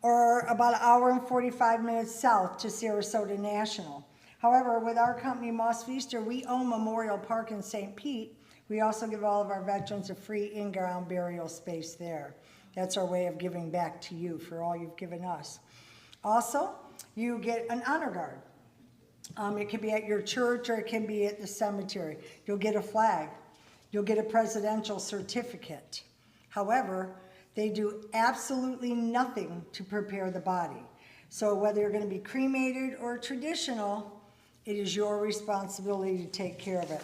[SPEAKER 9] or about an hour and 45 minutes south to Sarasota National. However, with our company, Moss Feaster, we own Memorial Park in St. Pete. We also give all of our veterans a free in-ground burial space there. That's our way of giving back to you for all you've given us. Also, you get an honor guard. It can be at your church or it can be at the cemetery. You'll get a flag. You'll get a presidential certificate. However, they do absolutely nothing to prepare the body. So whether you're going to be cremated or traditional, it is your responsibility to take care of it.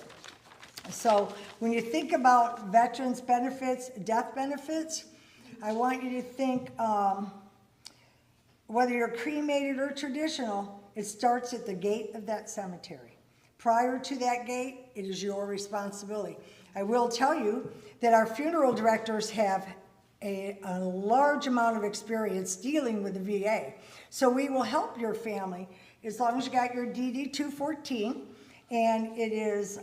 [SPEAKER 9] So when you think about veterans benefits, death benefits, I want you to think whether you're cremated or traditional, it starts at the gate of that cemetery. Prior to that gate, it is your responsibility. I will tell you that our funeral directors have a large amount of experience dealing with the VA. So we will help your family as long as you got your DD 214 and it is,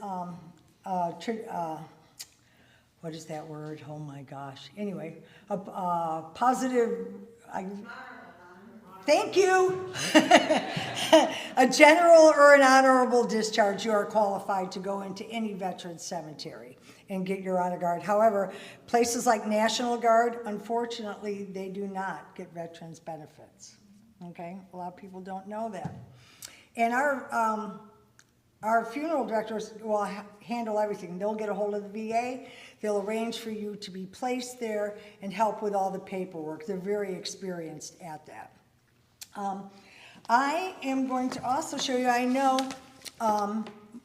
[SPEAKER 9] what is that word? Oh my gosh. Anyway, a positive, thank you. A general or an honorable discharge, you are qualified to go into any veteran cemetery and get your honor guard. However, places like National Guard, unfortunately, they do not get veterans benefits. Okay, a lot of people don't know that. And our funeral directors will handle everything. They'll get a hold of the VA, they'll arrange for you to be placed there and help with all the paperwork. They're very experienced at that. I am going to also show you, I know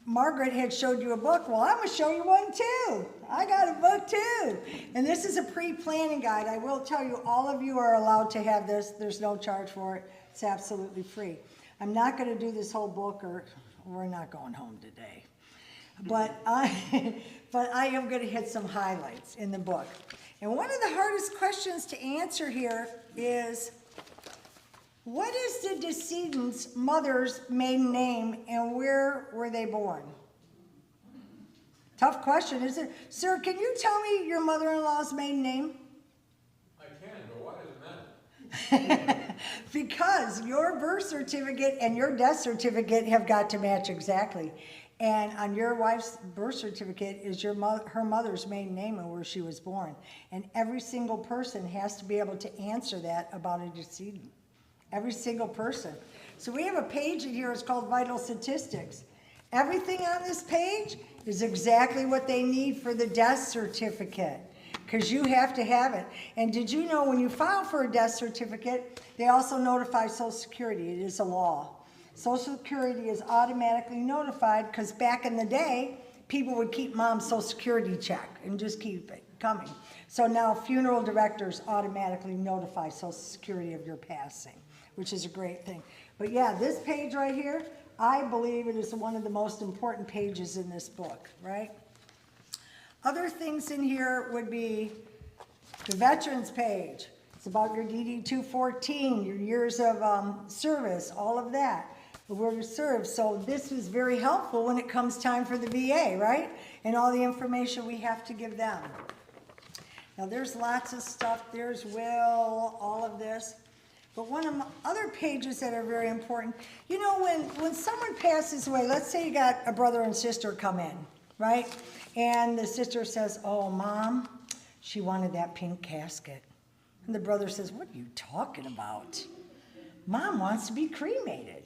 [SPEAKER 9] Margaret had showed you a book. Well, I'm going to show you one too. I got a book too. And this is a pre-planning guide. I will tell you, all of you are allowed to have this. There's no charge for it. It's absolutely free. I'm not going to do this whole book, or we're not going home today. But I am going to hit some highlights in the book. And one of the hardest questions to answer here is, what is the decedent's mother's maiden name and where were they born? Tough question, isn't it? Sir, can you tell me your mother-in-law's maiden name?
[SPEAKER 10] I can, but why does it matter?
[SPEAKER 9] Because your birth certificate and your death certificate have got to match exactly. And on your wife's birth certificate is her mother's maiden name and where she was born. And every single person has to be able to answer that about a decedent. Every single person. So we have a page in here, it's called Vital Statistics. Everything on this page is exactly what they need for the death certificate, because you have to have it. And did you know when you file for a death certificate, they also notify Social Security. It is a law. Social Security is automatically notified, because back in the day, people would keep mom's Social Security check and just keep it, coming. So now funeral directors automatically notify Social Security of your passing, which is a great thing. But yeah, this page right here, I believe it is one of the most important pages in this book, right? Other things in here would be the veterans page. It's about your DD 214, your years of service, all of that, where you serve. So this is very helpful when it comes time for the VA, right? And all the information we have to give them. Now there's lots of stuff, there's will, all of this. But one of the other pages that are very important, you know, when someone passes away, let's say you got a brother and sister come in, right? And the sister says, oh, Mom, she wanted that pink casket. And the brother says, what are you talking about? Mom wants to be cremated.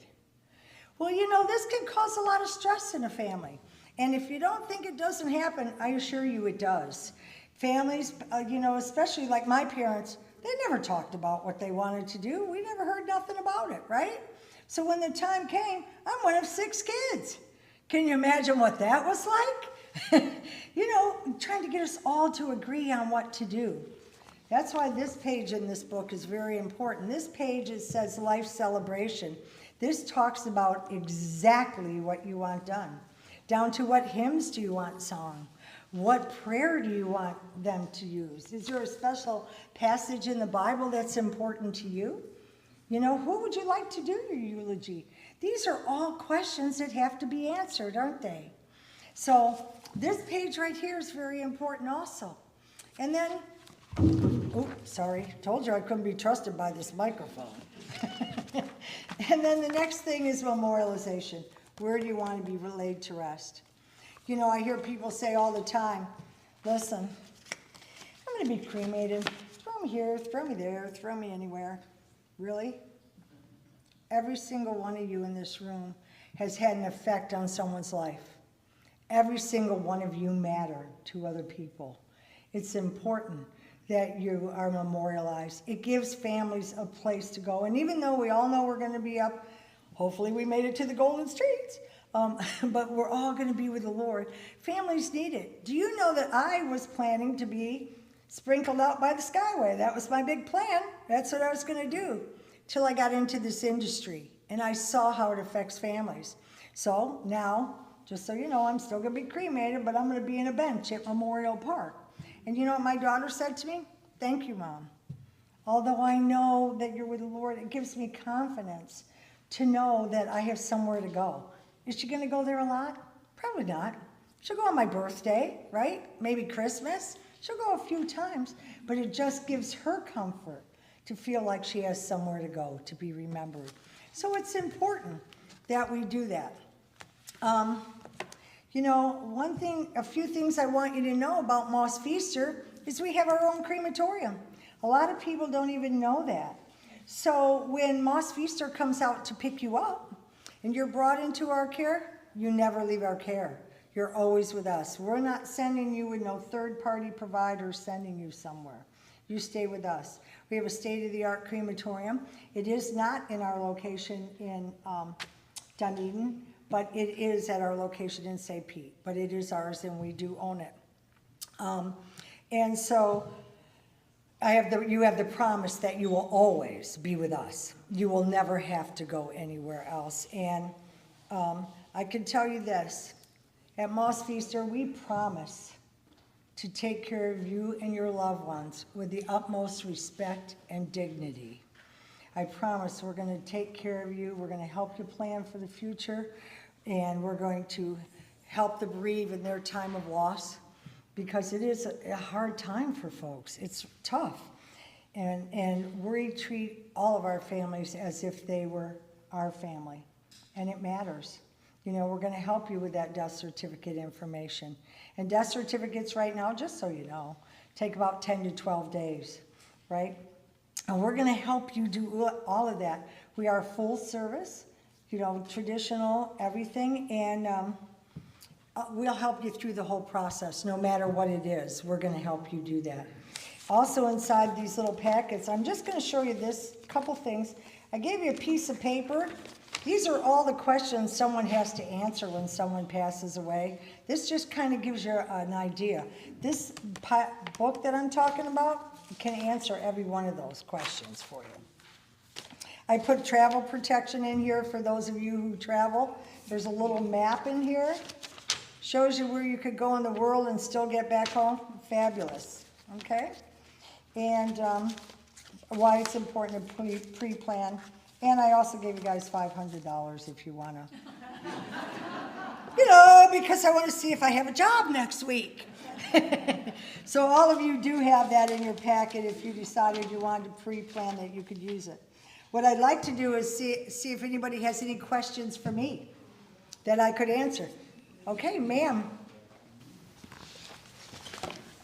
[SPEAKER 9] Well, you know, this can cause a lot of stress in a family. And if you don't think it doesn't happen, I assure you it does. Families, you know, especially like my parents, they never talked about what they wanted to do. We never heard nothing about it, right? So when the time came, I'm one of 6 kids. Can you imagine what that was like? You know, trying to get us all to agree on what to do. That's why this page in this book is very important. This page, it says life celebration. This talks about exactly what you want done, down to what hymns do you want sung? What prayer do you want them to use? Is there a special passage in the Bible that's important to you? You know, who would you like to do your eulogy? These are all questions that have to be answered, aren't they? So this page right here is very important also. And then, oh, sorry, told you I couldn't be trusted by this microphone. And then the next thing is memorialization. Where do you want to be laid to rest? You know, I hear people say all the time, listen, I'm going to be cremated. Throw me here, throw me there, throw me anywhere. Really? Every single one of you in this room has had an effect on someone's life. Every single one of you matter to other people. It's important that you are memorialized. It gives families a place to go. And even though we all know we're going to be up, hopefully we made it to the golden streets, but we're all going to be with the Lord. Families need it. Do you know that I was planning to be sprinkled out by the Skyway? That was my big plan. That's what I was going to do till I got into this industry and I saw how it affects families. So now, just so you know, I'm still going to be cremated, but I'm going to be in a bench at Memorial Park. And you know what my daughter said to me? Thank you, Mom. Although I know that you're with the Lord, it gives me confidence to know that I have somewhere to go. Is she going to go there a lot? Probably not. She'll go on my birthday, right? Maybe Christmas. She'll go a few times, but it just gives her comfort to feel like she has somewhere to go, to be remembered. So it's important that we do that. You know, a few things I want you to know about Moss Feaster is we have our own crematorium. A lot of people don't even know that. So when Moss Feaster comes out to pick you up and you're brought into our care, you never leave our care. You're always with us. We're not sending you with no third-party provider sending you somewhere. You stay with us. We have a state-of-the-art crematorium. It is not in our location in Dunedin, but it is at our location in St. Pete. But it is ours and we do own it. And so you have the promise that you will always be with us. You will never have to go anywhere else. And I can tell you this, at Moss Feaster, we promise to take care of you and your loved ones with the utmost respect and dignity. I promise we're going to take care of you, we're going to help you plan for the future, and we're going to help the bereaved in their time of loss, because it is a hard time for folks. It's tough. And we treat all of our families as if they were our family, and it matters. You know, we're going to help you with that death certificate information. And death certificates right now, just so you know, take about 10 to 12 days, right? And we're going to help you do all of that. We are full service, you know, traditional, everything, and we'll help you through the whole process, no matter what it is. We're going to help you do that. Also inside these little packets, I'm just going to show you this couple things. I gave you a piece of paper These are all the questions someone has to answer when someone passes away. This just kind of gives you an idea. This book that I'm talking about can answer every one of those questions for you. I put travel protection in here for those of you who travel. There's a little map in here. Shows you where you could go in the world and still get back home. Fabulous, okay? And why it's important to pre-plan. And I also gave you guys $500 if you want to. Because I want to see if I have a job next week. So all of you do have that in your packet if you decided you wanted to pre-plan that you could use it. What I'd like to do is see if anybody has any questions for me that I could answer. Okay, ma'am.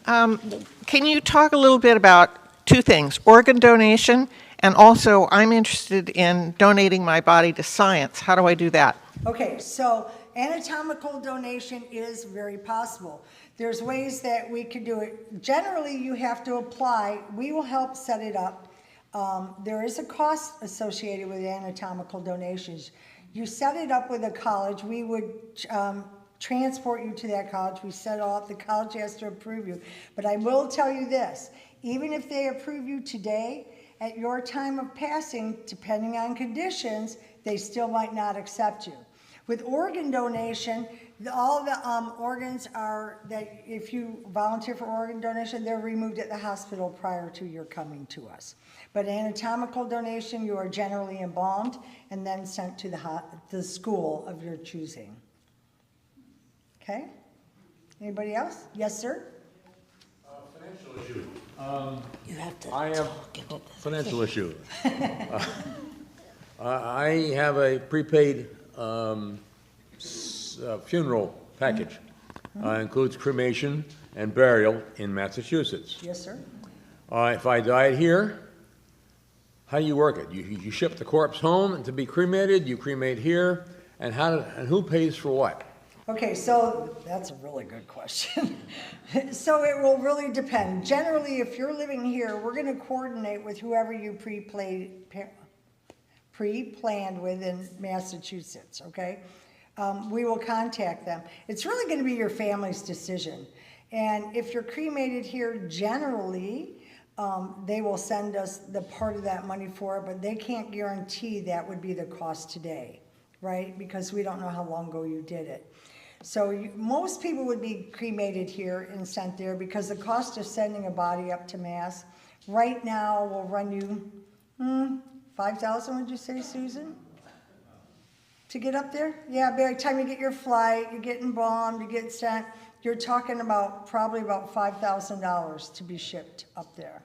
[SPEAKER 8] Can you talk a little bit about two things, organ donation, and also I'm interested in donating my body to science. How do I do that?
[SPEAKER 9] Okay, so anatomical donation is very possible. There's ways that we can do it. Generally, you have to apply. We will help set it up. There is a cost associated with anatomical donations. You set it up with a college. We would transport you to that college. We set it all up. The college has to approve you. But I will tell you this, even if they approve you today, at your time of passing, depending on conditions, they still might not accept you. With organ donation, all the organs are, that if you volunteer for organ donation, they're removed at the hospital prior to your coming to us. But anatomical donation, you are generally embalmed and then sent to the school of your choosing. Okay? Anybody else? Yes, sir?
[SPEAKER 11] Financial issue.
[SPEAKER 6] You have to
[SPEAKER 11] I have
[SPEAKER 6] talk into this.
[SPEAKER 11] financial issue. I have a prepaid funeral package. Includes cremation and burial in Massachusetts.
[SPEAKER 9] Yes, sir.
[SPEAKER 11] If I died here, how do you work it? You ship the corpse home to be cremated, you cremate here, and who pays for what?
[SPEAKER 9] Okay, so that's a really good question. So it will really depend. Generally, if you're living here, we're going to coordinate with whoever you pre-planned with in Massachusetts, okay? We will contact them. It's really going to be your family's decision. And if you're cremated here, generally, they will send us the part of that money for it, but they can't guarantee that would be the cost today, right? Because we don't know how long ago you did it. So most people would be cremated here and sent there because the cost of sending a body up to Mass right now will run you $5,000, would you say, Susan? To get up there? Yeah, by the time you get your flight, you get embalmed, you get sent, you're talking about probably about $5,000 to be shipped up there.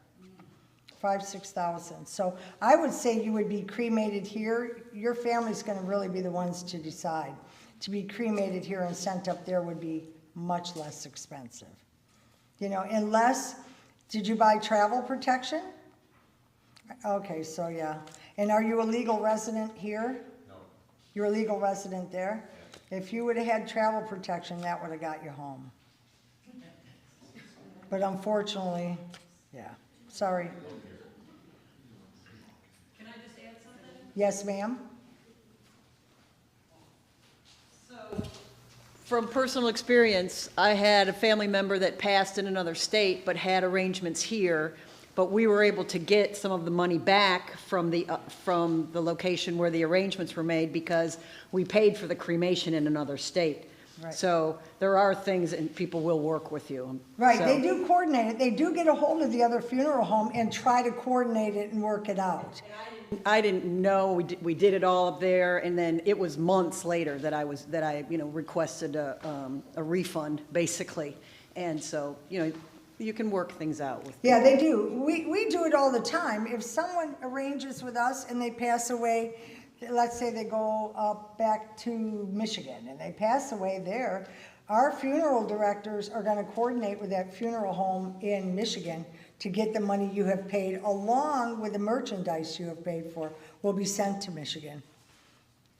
[SPEAKER 9] 6,000. So I would say you would be cremated here. Your family's going to really be the ones to decide. To be cremated here and sent up there would be much less expensive. Unless, did you buy travel protection? Okay, so yeah. And are you a legal resident here?
[SPEAKER 11] No.
[SPEAKER 9] You're a legal resident there? Yes. If you would have had travel protection, that would have got you home. But unfortunately, yeah, sorry.
[SPEAKER 12] Can I just add something?
[SPEAKER 9] Yes, ma'am?
[SPEAKER 12] From personal experience, I had a family member that passed in another state but had arrangements here, but we were able to get some of the money back from the location where the arrangements were made because we paid for the cremation in another state.
[SPEAKER 9] Right.
[SPEAKER 12] So there are things, and people will work with you.
[SPEAKER 9] Right,
[SPEAKER 12] So-
[SPEAKER 9] they do coordinate it. They do get a hold of the other funeral home and try to coordinate it and work it out.
[SPEAKER 12] I didn't know, we did it all up there, and then it was months later that I requested a refund, basically. And so, you can work things out with.
[SPEAKER 9] Yeah, they do. We do it all the time. If someone arranges with us and they pass away, let's say they go up back to Michigan and they pass away there, our funeral directors are going to coordinate with that funeral home in Michigan to get the money you have paid, along with the merchandise you have paid for, will be sent to Michigan,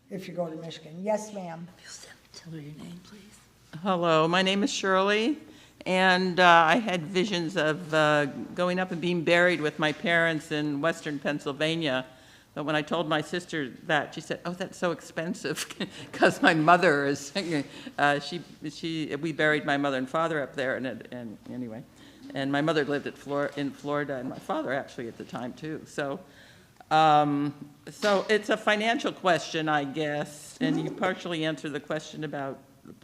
[SPEAKER 9] if you go to Michigan. Yes, ma'am.
[SPEAKER 6] Tell her your name, please.
[SPEAKER 13] Hello, my name is Shirley, and I had visions of going up and being buried with my parents in western Pennsylvania. But when I told my sister that, she said, "Oh, that's so expensive," because my mother is, we buried my mother and father up there, and anyway. And my mother lived in Florida, and my father actually at the time, too. So it's a financial question, I guess, and you partially answered the question about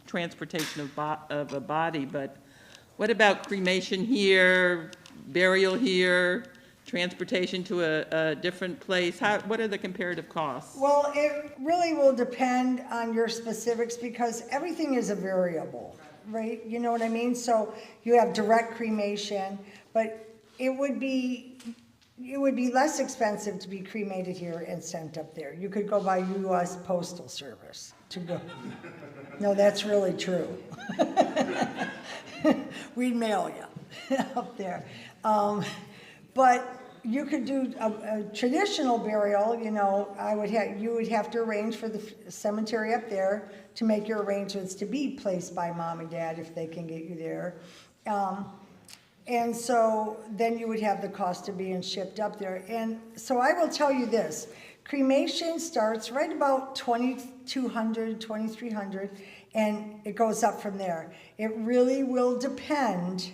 [SPEAKER 13] transportation of a body, but what about cremation here, burial here, transportation to a different place? What are the comparative costs?
[SPEAKER 9] Well, it really will depend on your specifics because everything is a variable, right? You know what I mean? So you have direct cremation, but it would be less expensive to be cremated here and sent up there. You could go by U.S. Postal Service to go. No, that's really true. We'd mail you up there. But you could do a traditional burial, you know, you would have to arrange for the cemetery up there to make your arrangements to be placed by mom and dad if they can get you there. And so then you would have the cost of being shipped up there. And so I will tell you this, cremation starts right about $2,200, $2,300, and it goes up from there. It really will depend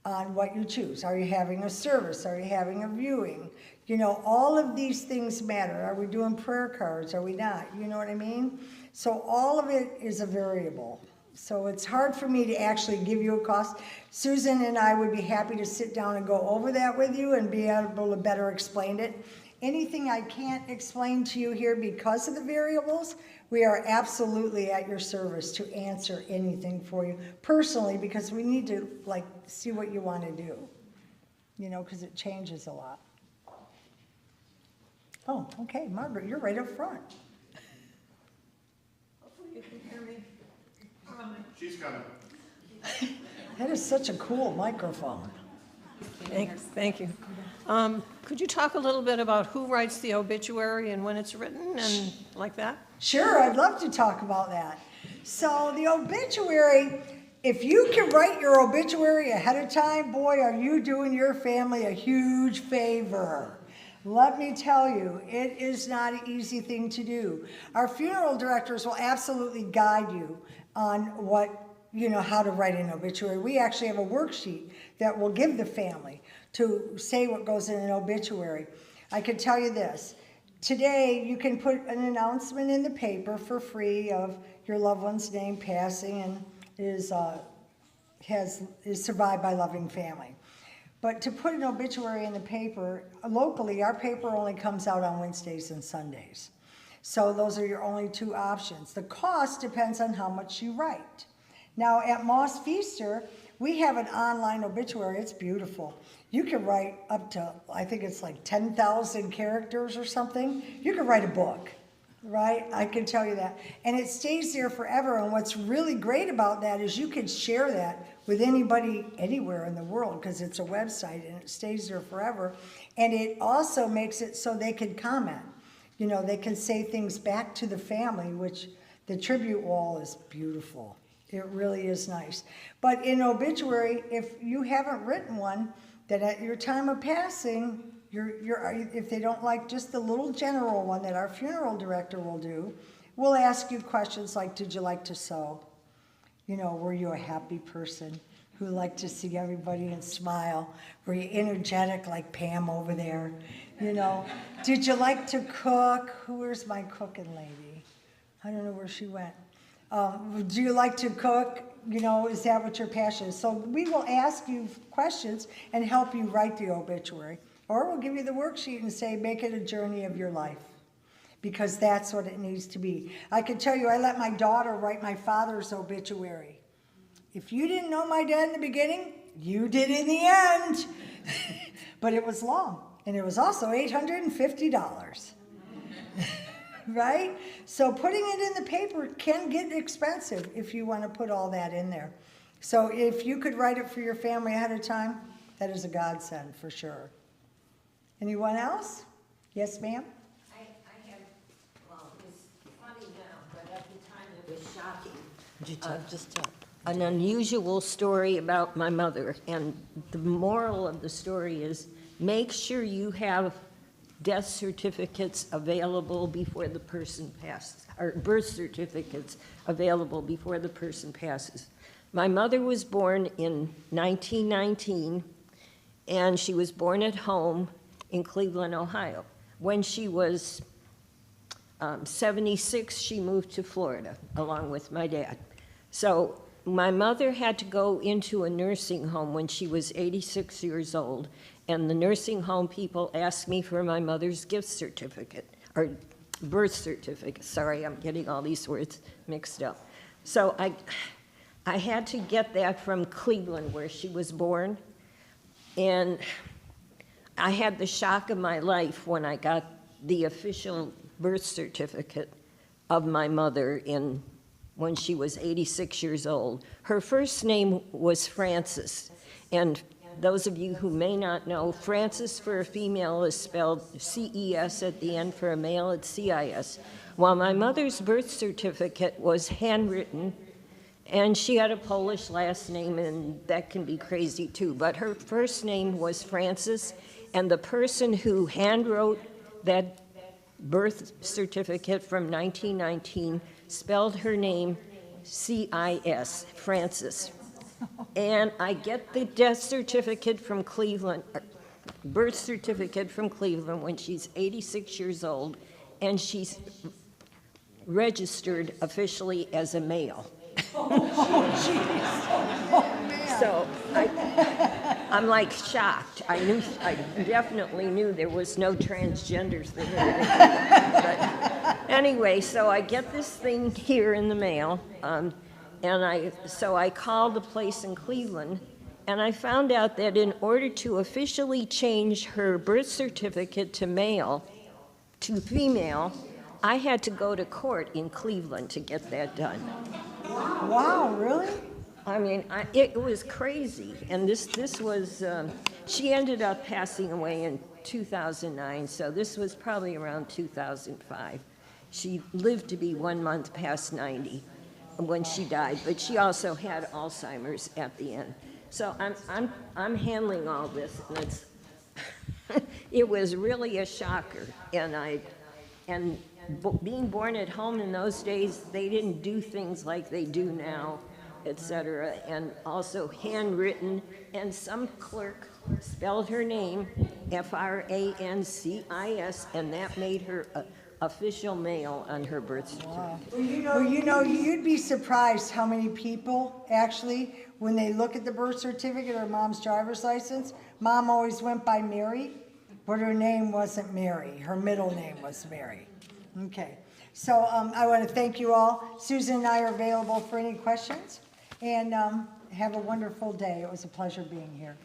[SPEAKER 9] on what you choose. Are you having a service? Are you having a viewing? You know, all of these things matter. Are we doing prayer cards? Are we not? You know what I mean? So all of it is a variable. So it's hard for me to actually give you a cost. Susan and I would be happy to sit down and go over that with you and be able to better explain it. Anything I can't explain to you here because of the variables, we are absolutely at your service to answer anything for you personally, because we need to see what you want to do, you know, because it changes a lot. Oh, okay, Margaret, you're right up front.
[SPEAKER 1] Hopefully you can hear me.
[SPEAKER 5] She's coming.
[SPEAKER 9] That is such a cool microphone.
[SPEAKER 1] Thank you. Could you talk a little bit about who writes the obituary and when it's written and like that?
[SPEAKER 9] Sure, I'd love to talk about that. So the obituary, if you can write your obituary ahead of time, boy, are you doing your family a huge favor. Let me tell you, it is not an easy thing to do. Our funeral directors will absolutely guide you on how to write an obituary. We actually have a worksheet that will give the family to say what goes in an obituary. I can tell you this. Today, you can put an announcement in the paper for free of your loved one's name passing and is survived by loving family. But to put an obituary in the paper, locally, our paper only comes out on Wednesdays and Sundays. So those are your only two options. The cost depends on how much you write. Now, at Moss Feaster, we have an online obituary. It's beautiful. You can write up to, I think it's 10,000 characters or something. You can write a book, right? I can tell you that. And it stays there forever. And what's really great about that is you can share that with anybody anywhere in the world because it's a website and it stays there forever. And it also makes it so they can comment. You know, they can say things back to the family, which the tribute wall is beautiful. It really is nice. But in obituary, if you haven't written one, that at your time of passing, if they don't like just the little general one that our funeral director will do, we'll ask you questions like, did you like to sew? You know, were you a happy person who liked to see everybody and smile? Were you energetic like Pam over there? You know, did you like to cook? Where's my cooking lady? I don't know where she went. Do you like to cook? You know, is that what your passion is? So we will ask you questions and help you write the obituary. Or we'll give you the worksheet and say, make it a journey of your life. Because that's what it needs to be. I can tell you, I let my daughter write my father's obituary. If you didn't know my dad in the beginning, you did in the end. But it was long. And it was also $850. Right? So putting it in the paper can get expensive if you want to put all that in there. So if you could write it for your family ahead of time, that is a godsend for sure. Anyone else? Yes, ma'am?
[SPEAKER 14] I have, well, it's funny now, but at the time it was shocking. An unusual story about my mother, and the moral of the story is make sure you have death certificates available before the person passes, or birth certificates available before the person passes. My mother was born in 1919, and she was born at home in Cleveland, Ohio. When she was 76, she moved to Florida along with my dad. So my mother had to go into a nursing home when she was 86 years old, and the nursing home people asked me for my mother's gift certificate, or birth certificate. Sorry, I'm getting all these words mixed up. So I had to get that from Cleveland, where she was born, and I had the shock of my life when I got the official birth certificate of my mother when she was 86 years old. Her first name was Frances, and those of you who may not know, Frances for a female is spelled C-E-S at the end, for a male it's C-I-S. While my mother's birth certificate was handwritten, and she had a Polish last name, and that can be crazy too, but her first name was Frances, and the person who handwrote that birth certificate from 1919 spelled her name C-I-S, Frances. And I get the death certificate from Cleveland, birth certificate from Cleveland when she's 86 years old, and she's registered officially as a male.
[SPEAKER 9] Oh, jeez. Oh, man.
[SPEAKER 14] So I'm like shocked. I definitely knew there was no transgender thing. But anyway, so I get this thing here in the mail, so I called the place in Cleveland, and I found out that in order to officially change her birth certificate to female, I had to go to court in Cleveland to get that done.
[SPEAKER 9] Wow, really?
[SPEAKER 14] I mean, it was crazy. And this was, she ended up passing away in 2009, so this was probably around 2005. She lived to be 1 month past 90 when she died, but she also had Alzheimer's at the end. So I'm handling all this, and it's it was really a shocker. And being born at home in those days, they didn't do things like they do now, etc. And also handwritten, and some clerk spelled her name Francis, and that made her official male on her birth certificate.
[SPEAKER 9] Well, you'd be surprised how many people actually, when they look at the birth certificate or mom's driver's license, mom always went by Mary, but her name wasn't Mary. Her middle name was Mary. Okay, so I want to thank you all. Susan and I are available for any questions, and have a wonderful day. It was a pleasure being here.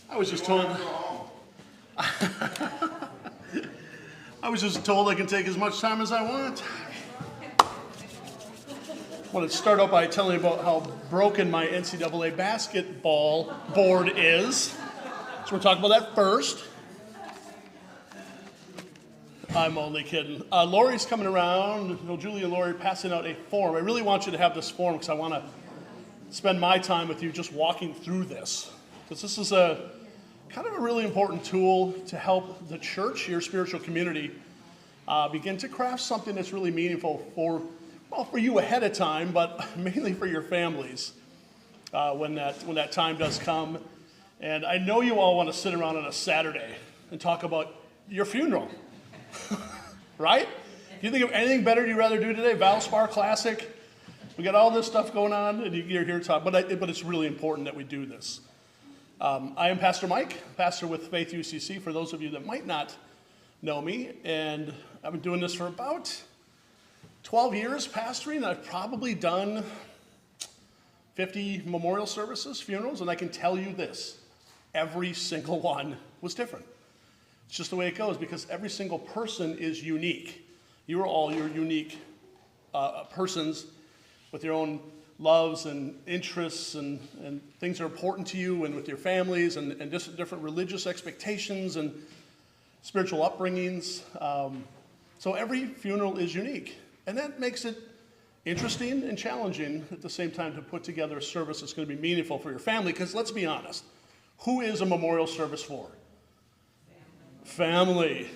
[SPEAKER 5] I was just told I can take as much time as I want. I want to start out by telling you about how broken my NCAA basketball board is. So we'll talk about that first. I'm only kidding. Lori's coming around. Julie and Lori passing out a form. I really want you to have this form because I want to spend my time with you just walking through this. Because this is kind of a really important tool to help the church, your spiritual community, begin to craft something that's really meaningful for you ahead of time, but mainly for your families when that time does come. And I know you all want to sit around on a Saturday and talk about your funeral, right? Do you think of anything better you'd rather do today? Valspar Classic. We got all this stuff going on, and you're here to talk, but it's really important that we do this. I am Pastor Mike, pastor with Faith UCC, for those of you that might not know me, and I've been doing this for about 12 years pastoring, and I've probably done 50 memorial services, funerals, and I can tell you this, every single one was different. It's just the way it goes, because every single person is unique. You are all your unique persons with your own loves and interests and things are important to you and with your families and just different religious expectations and spiritual upbringings. So every funeral is unique, and that makes it interesting and challenging at the same time to put together a service that's going to be meaningful for your family, because let's be honest, who is a memorial service for? Family.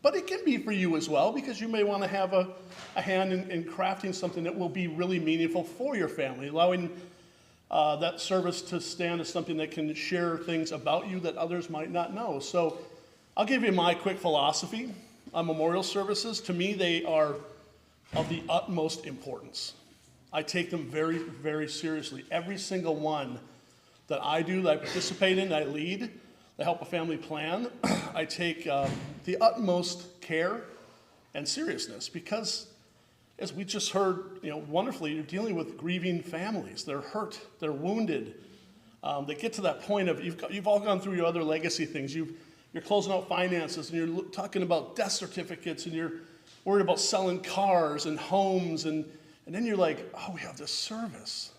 [SPEAKER 5] But it can be for you as well, because you may want to have a hand in crafting something that will be really meaningful for your family, allowing that service to stand as something that can share things about you that others might not know. So I'll give you my quick philosophy on memorial services. To me, they are of the utmost importance. I take them very, very seriously. Every single one that I do, that I participate in, that I lead, that help a family plan, I take the utmost care and seriousness, because as we just heard, wonderfully, you're dealing with grieving families. They're hurt, they're wounded. They get to that point of, you've all gone through your other legacy things. You're closing out finances, and you're talking about death certificates, and you're worried about selling cars and homes, and then you're like, oh, we have this service.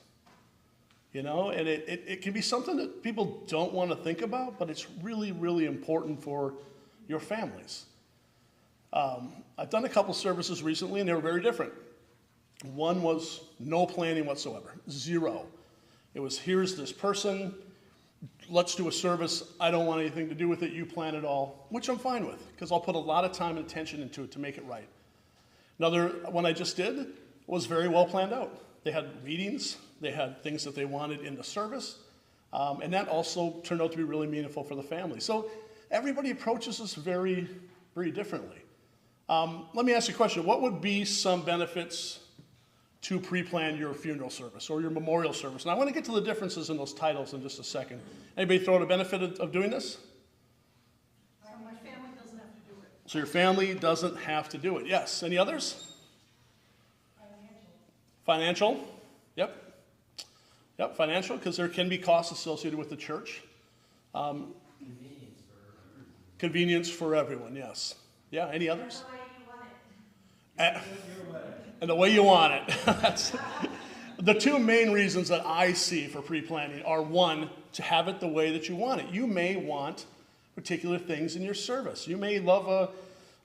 [SPEAKER 5] And it can be something that people don't want to think about, but it's really, really important for your families. I've done a couple services recently, and they were very different. One was no planning whatsoever, zero. It was, here's this person, let's do a service, I don't want anything to do with it, you plan it all, which I'm fine with, because I'll put a lot of time and attention into it to make it right. Another one I just did was very well planned out. They had readings, they had things that they wanted in the service, and that also turned out to be really meaningful for the family. So everybody approaches this very, very differently. Let me ask you a question. What would be some benefits to pre-plan your funeral service or your memorial service? And I want to get to the differences in those titles in just a second. Anybody throw out a benefit of doing this?
[SPEAKER 2] My family doesn't have to do it.
[SPEAKER 5] So your family doesn't have to do it. Yes. Any others? Financial? Yep. Yep, financial, because there can be costs associated with the church. Convenience for everyone, yes. Yeah, any others? And the way you want it. That's the two main reasons that I see for pre-planning are, one, to have it the way that you want it. You may want particular things in your service. You may love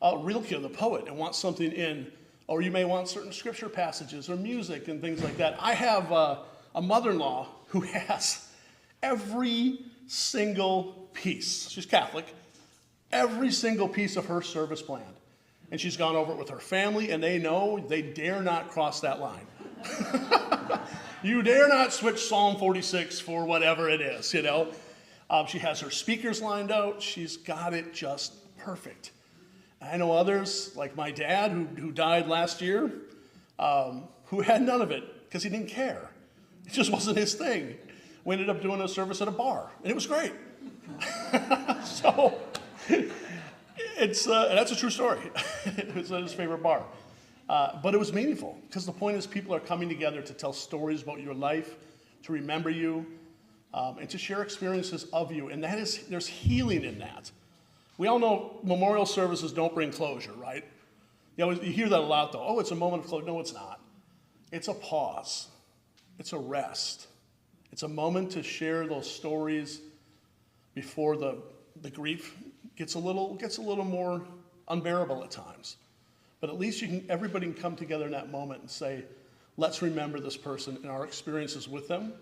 [SPEAKER 5] Rilke, the poet, and want something in, or you may want certain scripture passages or music and things like that. I have a mother-in-law who has every single piece, she's Catholic, every single piece of her service planned. And she's gone over it with her family, and they know they dare not cross that line. You dare not switch Psalm 46 for whatever it is, She has her speakers lined out. She's got it just perfect. I know others, like my dad, who died last year, who had none of it because he didn't care. It just wasn't his thing. We ended up doing a service at a bar, and it was great. So that's a true story. It was at his favorite bar. But it was meaningful, because the point is people are coming together to tell stories about your life, to remember you, and to share experiences of you. And there's healing in that. We all know memorial services don't bring closure, right? You hear that a lot, though. Oh, it's a moment of closure. No, it's not. It's a pause. It's a rest. It's a moment to share those stories before the grief gets a little more unbearable at times. But at least everybody can come together in that moment and say, let's remember this person and our experiences with them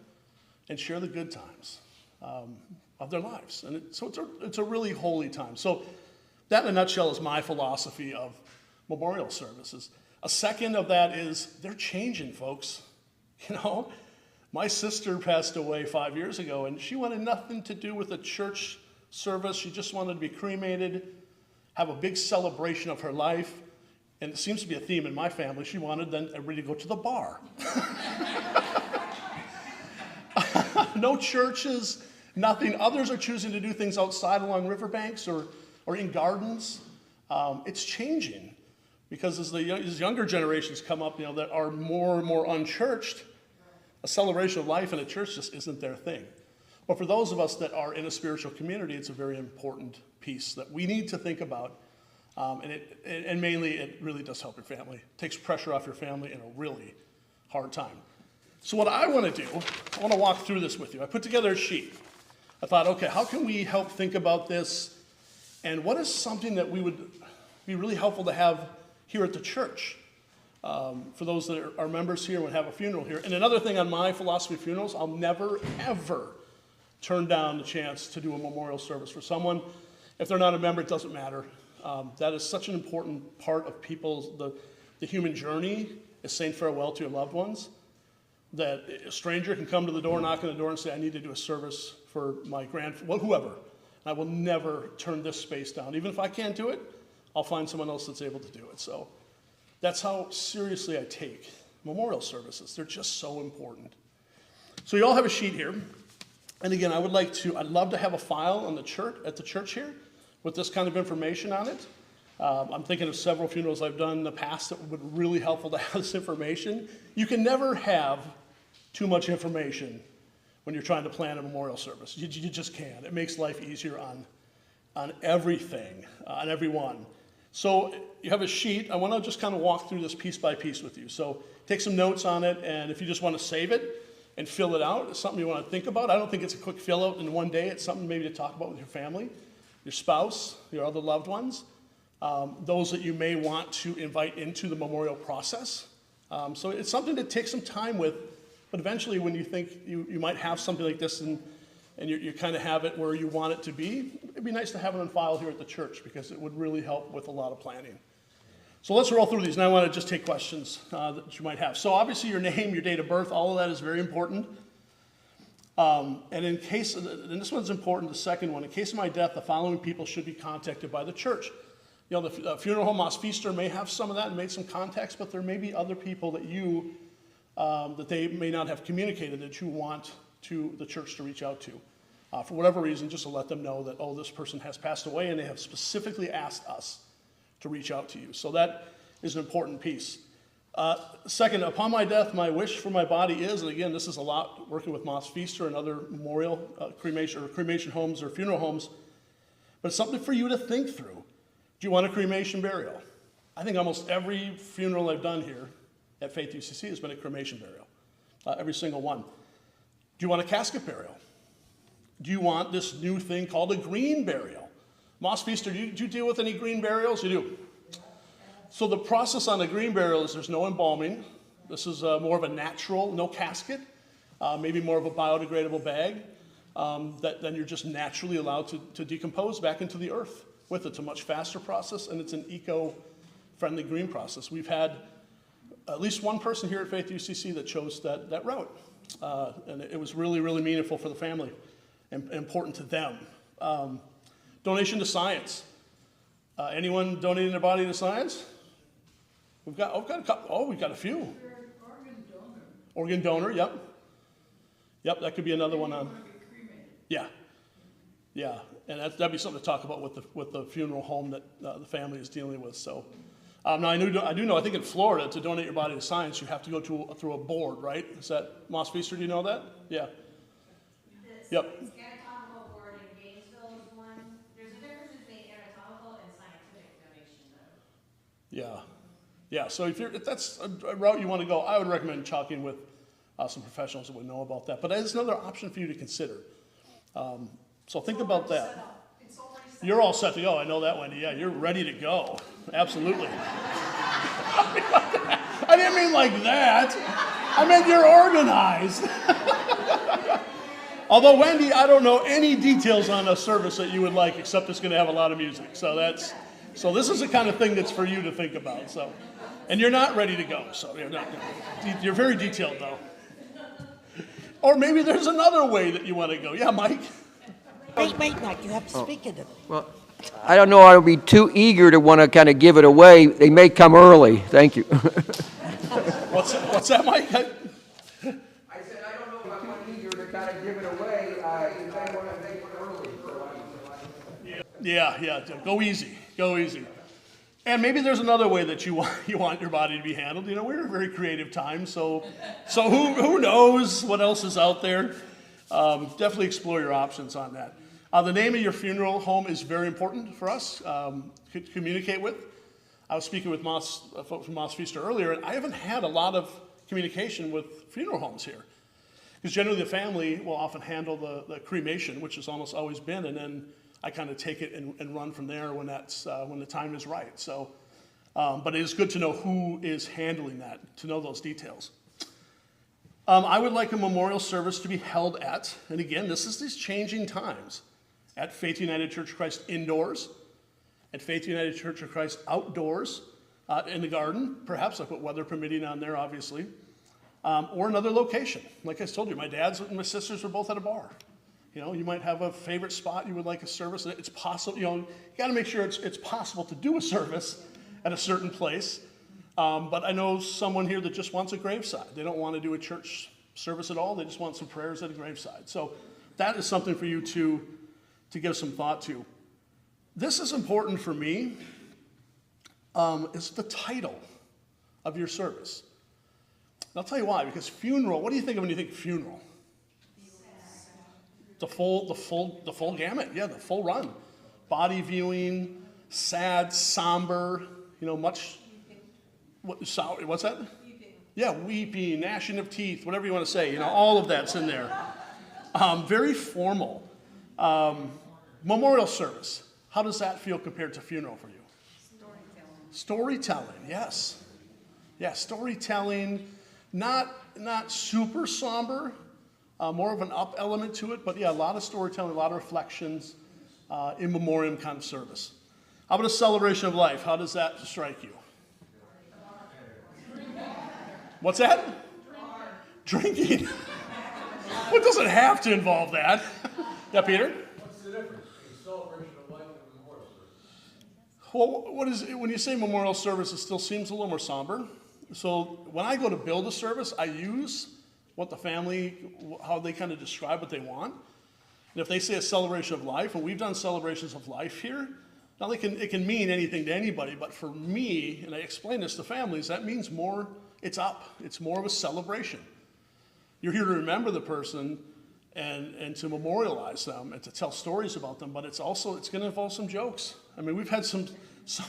[SPEAKER 5] and share the good times of their lives. And it's a really holy time. So that in a nutshell is my philosophy of memorial services. A second of that is they're changing, folks. My sister passed away 5 years ago, and she wanted nothing to do with a church service. She just wanted to be cremated, have a big celebration of her life. And it seems to be a theme in my family. She wanted then everybody to go to the bar. No churches, nothing. Others are choosing to do things outside along riverbanks or in gardens. It's changing, because as younger generations come up, that are more and more unchurched, a celebration of life in a church just isn't their thing. But for those of us that are in a spiritual community, it's a very important piece that we need to think about. And mainly, it really does help your family. It takes pressure off your family in a really hard time. So what I want to do, I want to walk through this with you. I put together a sheet. I thought, okay, how can we help think about this? And what is something that we would be really helpful to have here at the church? For those that are members here and would have a funeral here. And another thing on my philosophy of funerals, I'll never, ever turn down the chance to do a memorial service for someone. If they're not a member, it doesn't matter. That is such an important part of the human journey, is saying farewell to your loved ones, that a stranger can come to the door, knock on the door, and say, I need to do a service for my whoever. I will never turn this space down. Even if I can't do it, I'll find someone else that's able to do it. So that's how seriously I take memorial services. They're just so important. So you all have a sheet here. And again, I'd love to have a file on at the church here with this kind of information on it. I'm thinking of several funerals I've done in the past that would be really helpful to have this information. You can never have too much information when you're trying to plan a memorial service. You just can't. It makes life easier on everything, on everyone. So you have a sheet. I want to just kind of walk through this piece by piece with you. So take some notes on it, and if you just want to save it and fill it out, it's something you want to think about. I don't think it's a quick fill out in one day. It's something maybe to talk about with your family, your spouse, your other loved ones, those that you may want to invite into the memorial process. So it's something to take some time with, but eventually when you think you might have something like this and you kind of have it where you want it to be, it'd be nice to have it on file here at the church because it would really help with a lot of planning. So let's roll through these, and I want to just take questions that you might have. So obviously your name, your date of birth, all of that is very important. And this one's important, the second one, in case of my death, the following people should be contacted by the church. You know, the funeral home Hospice Team may have some of that and made some contacts, but there may be other people that that they may not have communicated that you want the church to reach out to. For whatever reason, just to let them know that, oh, this person has passed away, and they have specifically asked us to reach out to you. So that is an important piece. Second, upon my death, my wish for my body is, and again, this is a lot working with Hospice Team and other memorial cremation homes or funeral homes, but it's something for you to think through. Do you want a cremation burial? I think almost every funeral I've done here at Faith UCC has been a cremation burial, every single one. Do you want a casket burial? Do you want this new thing called a green burial? Hospice Team, do you deal with any green burials? You do. So the process on a green burial is there's no embalming. This is more of a natural, no casket, maybe more of a biodegradable bag that then you're just naturally allowed to decompose back into the earth with. It's a much faster process, and it's an eco-friendly green process. We've had at least one person here at Faith UCC that chose that route, and it was really, really meaningful for the family and important to them. Donation to science. Anyone donating their body to science? We've got a couple. Oh, we've got a few.
[SPEAKER 10] Organ donor.
[SPEAKER 5] Organ donor, yep. Yep, that could be another one on. Yeah, yeah, and that'd be something to talk about with the funeral home that the family is dealing with. So, now I do know. I think in Florida, to donate your body to science, you have to go through a board, right? Is that Hospice Team? Do you know that? Yeah. Yep. Yeah. So if that's a route you want to go, I would recommend talking with some professionals that would know about that. But it's another option for you to consider. So think about that. You're all set to go. I know that, Wendy. Yeah, you're ready to go. Absolutely. I didn't mean like that. I meant you're organized. Although, Wendy, I don't know any details on a service that you would like, except it's going to have a lot of music. So this is the kind of thing that's for you to think about. So, and you're not ready to go. So you're very detailed, though. Or maybe there's another way that you want to go. Yeah, Mike?
[SPEAKER 6] Wait, Mike, you have to speak into it.
[SPEAKER 15] Well, I don't know, I would be too eager to want to kind of give it away. They may come early. Thank you.
[SPEAKER 5] What's that, Mike?
[SPEAKER 15] I said, I don't know if I'm eager to kind of give it away. You may want to make it early.
[SPEAKER 5] Yeah. Go easy. And maybe there's another way that you want your body to be handled. You know, we're in a very creative time, so who knows what else is out there? Definitely explore your options on that. The name of your funeral home is very important for us to communicate with. I was speaking with folks from Hospice Team earlier, and I haven't had a lot of communication with funeral homes here. Because generally the family will often handle the cremation, which has almost always been, and then I kind of take it and run from there when the time is right. So, but it is good to know who is handling that, to know those details. I would like a memorial service to be held at, and again, this is these changing times, at Faith United Church of Christ indoors, at Faith United Church of Christ outdoors, in the garden, perhaps I put weather permitting on there, obviously, or another location. Like I told you, my dad's and my sisters were both at a bar. You know, you might have a favorite spot you would like a service. It's possible, you know, you got to make sure it's possible to do a service at a certain place. But I know someone here that just wants a graveside. They don't want to do a church service at all. They just want some prayers at a graveside. So that is something for you to give some thought to. This is important for me. Is the title of your service. And I'll tell you why, because funeral, what do you think of when you think funeral? The full gamut, yeah, the full run. Body viewing, sad, somber, you know, much, what's that? Weeping. Yeah, weeping, gnashing of teeth, whatever you want to say, you know, all of that's in there. Very formal. Memorial service, how does that feel compared to funeral for you? Storytelling, yes. Yeah, storytelling, not super somber, more of an up element to it, but yeah, a lot of storytelling, a lot of reflections, in memoriam kind of service. How about a celebration of life? How does that strike you? What's that? Drinking. What doesn't have to involve that? Yeah, Peter?
[SPEAKER 11] What's the difference between celebration of life and memorial service?
[SPEAKER 5] Well, what is it, when you say memorial service, it still seems a little more somber. So when I go to build a service, I use what the family, how they kind of describe what they want. And if they say a celebration of life, and we've done celebrations of life here, now it can mean anything to anybody, but for me, and I explain this to families, that means more, it's up. It's more of a celebration. You're here to remember the person and to memorialize them and to tell stories about them, but it's going to involve some jokes. I mean, we've had some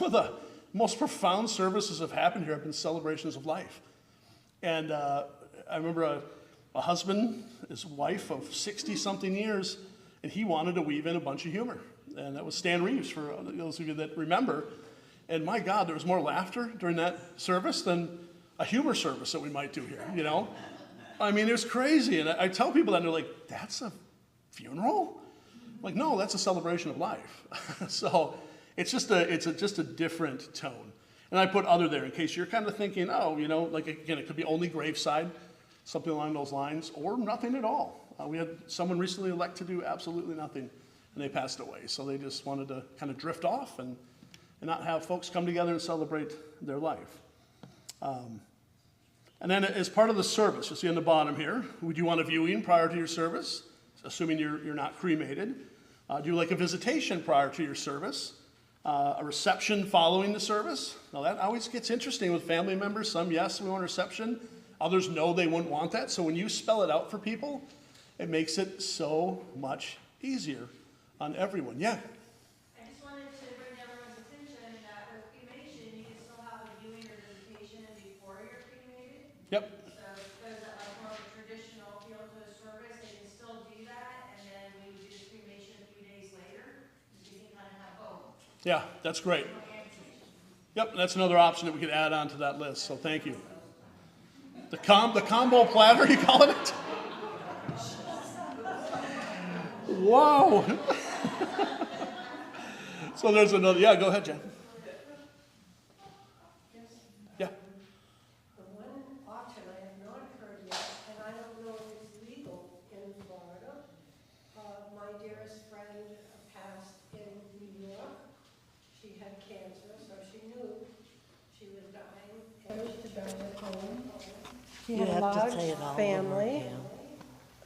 [SPEAKER 5] of the most profound services have happened here have been celebrations of life. And I remember a husband, his wife of 60-something years, and he wanted to weave in a bunch of humor. And that was Stan Reeves, for those of you that remember. And my God, there was more laughter during that service than a humor service that we might do here, you know? I mean, it was crazy. And I tell people that, and they're like, that's a funeral? I'm like, no, that's a celebration of life. So it's just a different tone. And I put other there in case you're kind of thinking, oh, you know, like, again, it could be only graveside, something along those lines, or nothing at all. We had someone recently elect to do absolutely nothing, and they passed away. So they just wanted to kind of drift off and not have folks come together and celebrate their life. And then as part of the service, you'll see on the bottom here, would you want a viewing prior to your service, assuming you're not cremated? Do you like a visitation prior to your service? A reception following the service? Now that always gets interesting with family members. Some, yes, we want a reception. Others, no, they wouldn't want that. So when you spell it out for people, it makes it so much easier on everyone. Yeah?
[SPEAKER 16] I just wanted to bring everyone's attention that with cremation, you can still have a viewing or visitation before you're cremated.
[SPEAKER 5] Yep.
[SPEAKER 16] So those that like more of a traditional feel to a service, they can still do that, and then we would do the cremation a few days later, so you can kind of have both.
[SPEAKER 5] Yeah, that's great. Yep, that's another option that we could add on to that list, so thank you. The combo platter, you call it? Whoa. So there's another, yeah, go ahead, Jen. Yeah.
[SPEAKER 17] The one option I have not heard yet, and I don't know if it's legal in Florida. My dearest friend passed in New York. She had cancer, so she knew she was dying, and she died at home. She
[SPEAKER 6] You
[SPEAKER 17] had a
[SPEAKER 6] have to
[SPEAKER 17] large
[SPEAKER 6] say it all over
[SPEAKER 17] family.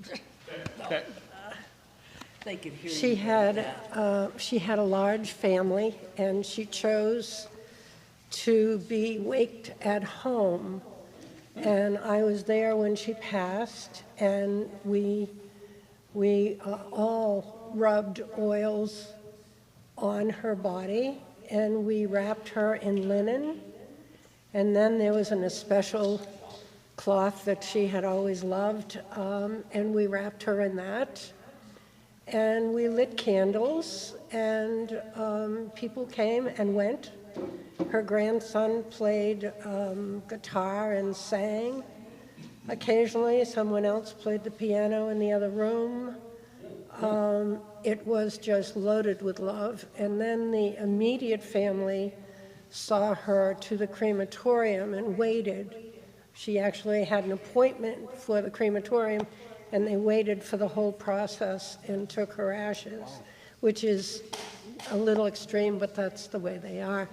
[SPEAKER 6] again.
[SPEAKER 5] Okay.
[SPEAKER 6] They could hear
[SPEAKER 17] She
[SPEAKER 6] you.
[SPEAKER 17] had a large family, and she chose to be waked at home. And I was there when she passed, and we all rubbed oils on her body, and we wrapped her in linen. And then there was a special cloth that she had always loved, and we wrapped her in that. And we lit candles, and people came and went. Her grandson played guitar and sang. Occasionally, someone else played the piano in the other room. It was just loaded with love. And then the immediate family saw her to the crematorium and waited. She actually had an appointment for the crematorium, and they waited for the whole process and took her ashes, which is a little extreme, but that's the way they are.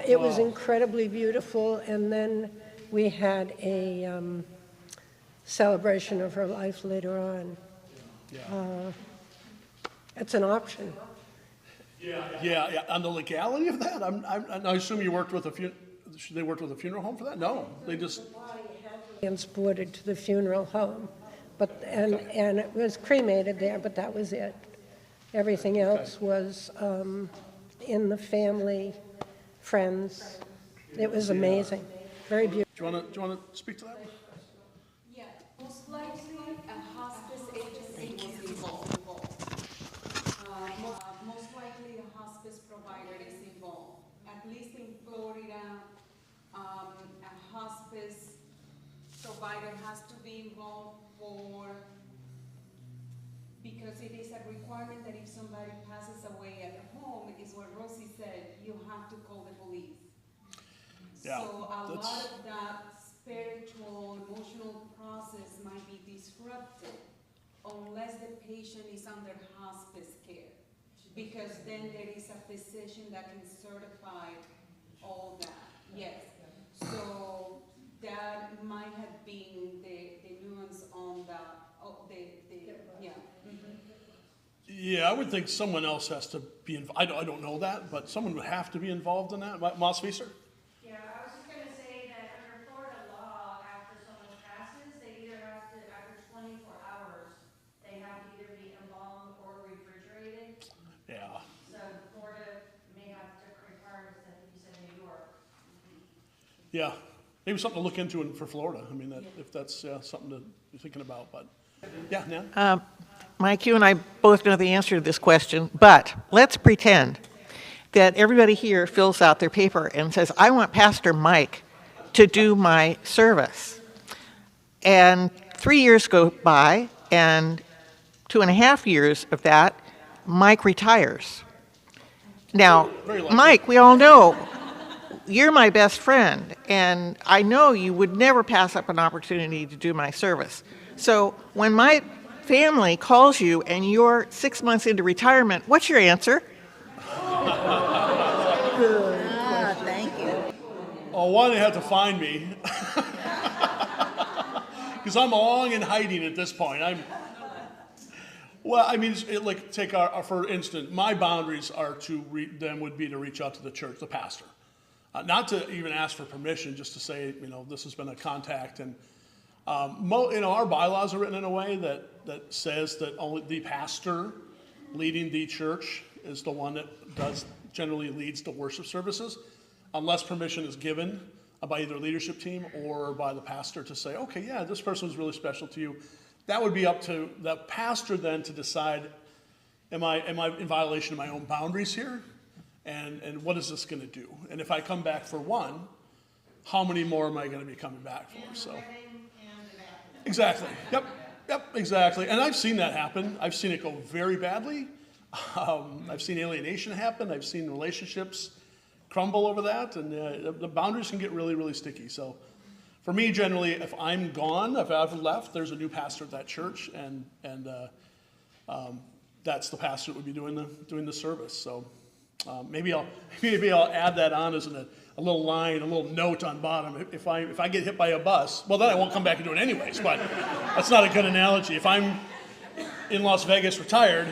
[SPEAKER 17] It was incredibly beautiful, and then we had a celebration of her life later on. It's an option.
[SPEAKER 5] Yeah. On the legality of that, I assume you worked with they worked with a funeral home for that? No, they just
[SPEAKER 17] Transported to the funeral home, and it was cremated there, but that was it. Everything else was in the family, friends. It was amazing, very beautiful.
[SPEAKER 5] Do you want to speak to that?
[SPEAKER 18] Yeah, most likely a hospice agency was involved. Most likely a hospice provider is involved. At least in Florida, a hospice provider has to be involved because it is a requirement that if somebody passes away at the home, is what Rosie said, you have to call the police.
[SPEAKER 5] Yeah,
[SPEAKER 18] so a lot of that spiritual, emotional process might be disrupted unless the patient is under hospice care. Because then there is a physician that can certify all that, yes. So that might have been the nuance on yeah.
[SPEAKER 5] Yeah, I would think someone else has to be involved. I don't know that, but someone would have to be involved in that. Moss Fieser?
[SPEAKER 16] Yeah, I was just going to say that under Florida law, after someone passes, they either have to, after 24 hours, they have to either be embalmed or refrigerated.
[SPEAKER 5] Yeah.
[SPEAKER 16] So Florida may have different requirements than you said New York.
[SPEAKER 5] Yeah, maybe something to look into for Florida. I mean, if that's something to be thinking about. But yeah, Nan?
[SPEAKER 8] Mike, you and I both know the answer to this question, but let's pretend that everybody here fills out their paper and says, I want Pastor Mike to do my service. And 3 years go by, and 2.5 years of that, Mike retires. Now, Mike, we all know you're my best friend, and I know you would never pass up an opportunity to do my service. So when my family calls you and you're 6 months into retirement, what's your answer?
[SPEAKER 7] Thank you.
[SPEAKER 5] Oh, one, they have to find me. Because I'm long in hiding at this point. Take for instance, my boundaries are would be to reach out to the church, the pastor. Not to even ask for permission, just to say, this has been a contact. And our bylaws are written in a way that says that only the pastor leading the church is the one that generally leads the worship services, unless permission is given by either leadership team or by the pastor to say, okay, yeah, this person was really special to you. That would be up to the pastor then to decide, am I in violation of my own boundaries here? And what is this going to do? And if I come back for one, how many more am I going to be coming back for? So, exactly. Yep, exactly. And I've seen that happen. I've seen it go very badly. I've seen alienation happen. I've seen relationships crumble over that, and the boundaries can get really, really sticky. So, for me, generally, if I'm gone, if I've left, there's a new pastor at that church, and that's the pastor that would be doing the service. So. Maybe I'll add that on as a little line, a little note on bottom. If I get hit by a bus, well, then I won't come back and do it anyways. But that's not a good analogy. If I'm in Las Vegas retired,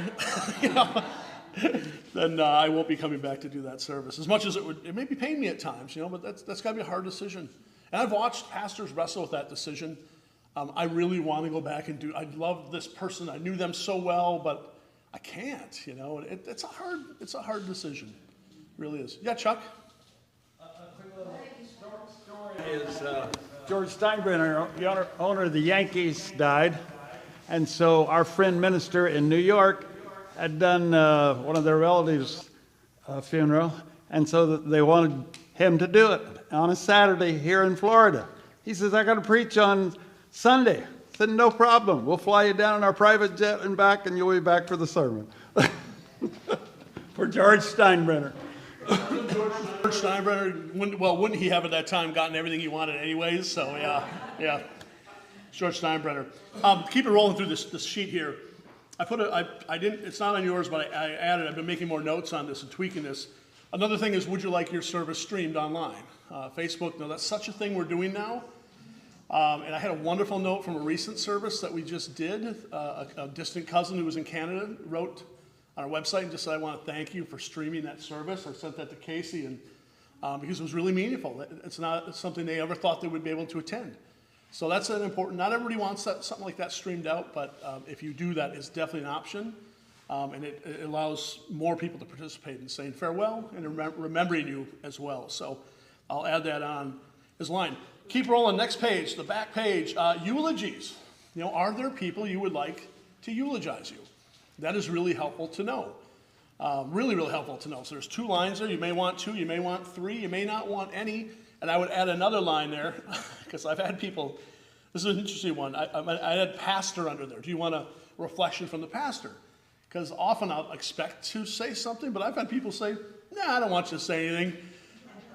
[SPEAKER 5] then I won't be coming back to do that service. As much as it may be paying me at times, but that's got to be a hard decision. And I've watched pastors wrestle with that decision. I really want to go back and I love this person. I knew them so well, but I can't, it's a hard decision. It really is. Yeah, Chuck?
[SPEAKER 10] A quick little story is
[SPEAKER 19] George Steinbrenner, the owner of the Yankees, died. And so our friend minister in New York had done one of their relatives' funeral. And so they wanted him to do it on a Saturday here in Florida. He says, I got to preach on Sunday. I said, no problem. We'll fly you down in our private jet and back, and you'll be back for the sermon. For George Steinbrenner.
[SPEAKER 5] George Steinbrenner, wouldn't he have at that time gotten everything he wanted anyways? So yeah. George Steinbrenner. Keep it rolling through this sheet here. It's not on yours, but I added, I've been making more notes on this and tweaking this. Another thing is, would you like your service streamed online? Facebook, no, that's such a thing we're doing now. And I had a wonderful note from a recent service that we just did. A distant cousin who was in Canada wrote on our website and just said, I want to thank you for streaming that service. I sent that to Casey and because it was really meaningful. It's not something they ever thought they would be able to attend. So that's an important, not everybody wants something like that streamed out, but if you do that, it's definitely an option. And it allows more people to participate in saying farewell and remembering you as well. So I'll add that on as line. Keep rolling, next page, the back page, eulogies. Are there people you would like to eulogize you? That is really helpful to know. Really, really helpful to know. So there's 2 lines there. You may want 2, you may want 3, you may not want any. And I would add another line there, because I've had people, this is an interesting one. I had pastor under there. Do you want a reflection from the pastor? Because often I'll expect to say something, but I've had people say, nah, I don't want you to say anything.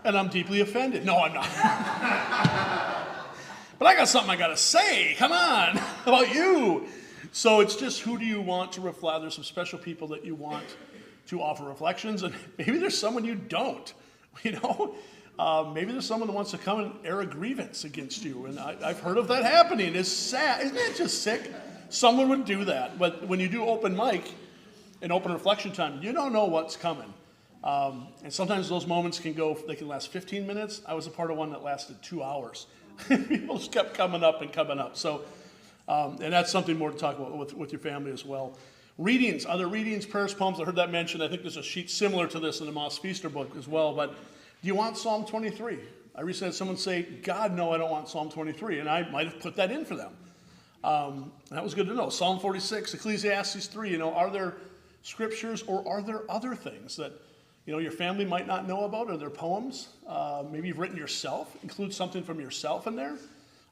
[SPEAKER 5] And I'm deeply offended. No, I'm not. But I got something I got to say. Come on. How about you? So it's just, who do you want to reflect? There's some special people that you want to offer reflections, and maybe there's someone you don't. Maybe there's someone that wants to come and air a grievance against you, and I've heard of that happening. It's sad. Isn't that just sick? Someone would do that. But when you do open mic and open reflection time, you don't know what's coming. And sometimes those moments they can last 15 minutes. I was a part of one that lasted 2 hours. People just kept coming up and coming up. So, and that's something more to talk about with your family as well. Readings, other readings, prayers, poems. I heard that mentioned. I think there's a sheet similar to this in the Moss Feaster book as well. But do you want Psalm 23? I recently had someone say, God, no, I don't want Psalm 23. And I might have put that in for them. That was good to know. Psalm 46, Ecclesiastes 3. Are there scriptures or are there other things that your family might not know about? Are there poems? Maybe you've written yourself. Include something from yourself in there.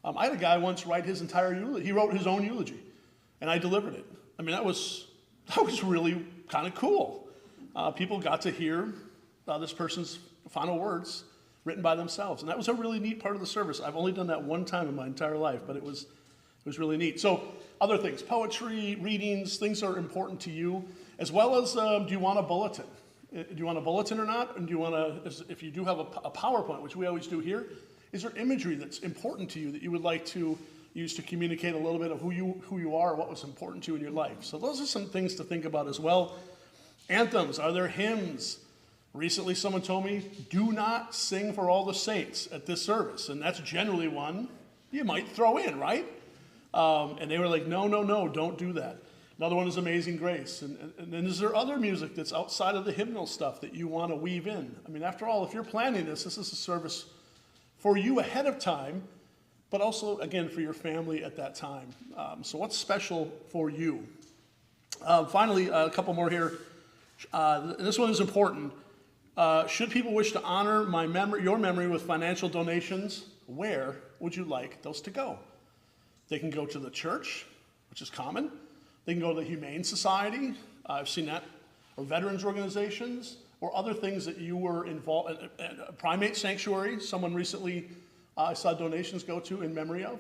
[SPEAKER 5] I had a guy once write his entire eulogy. He wrote his own eulogy, and I delivered it. I mean, that was really kind of cool. People got to hear this person's final words written by themselves, and that was a really neat part of the service. I've only done that one time in my entire life, but it was really neat. So other things, poetry, readings, things are important to you, as well as do you want a bulletin? Do you want a bulletin or not? And do you want to, if you do have a PowerPoint, which we always do here, is there imagery that's important to you that you would like to use to communicate a little bit of who you are, what was important to you in your life? So those are some things to think about as well. Anthems, are there hymns? Recently someone told me, do not sing for all the saints at this service. And that's generally one you might throw in, right? And they were like, no, don't do that. Another one is Amazing Grace. And then is there other music that's outside of the hymnal stuff that you want to weave in? I mean, after all, if you're planning this is a service for you ahead of time, but also, again, for your family at that time. So what's special for you? Finally, a couple more here. This one is important. Should people wish to honor your memory with financial donations, where would you like those to go? They can go to the church, which is common. They can go to the Humane Society. I've seen that. Or veterans organizations, or other things that you were involved in. A primate sanctuary, someone recently I saw donations go to in memory of.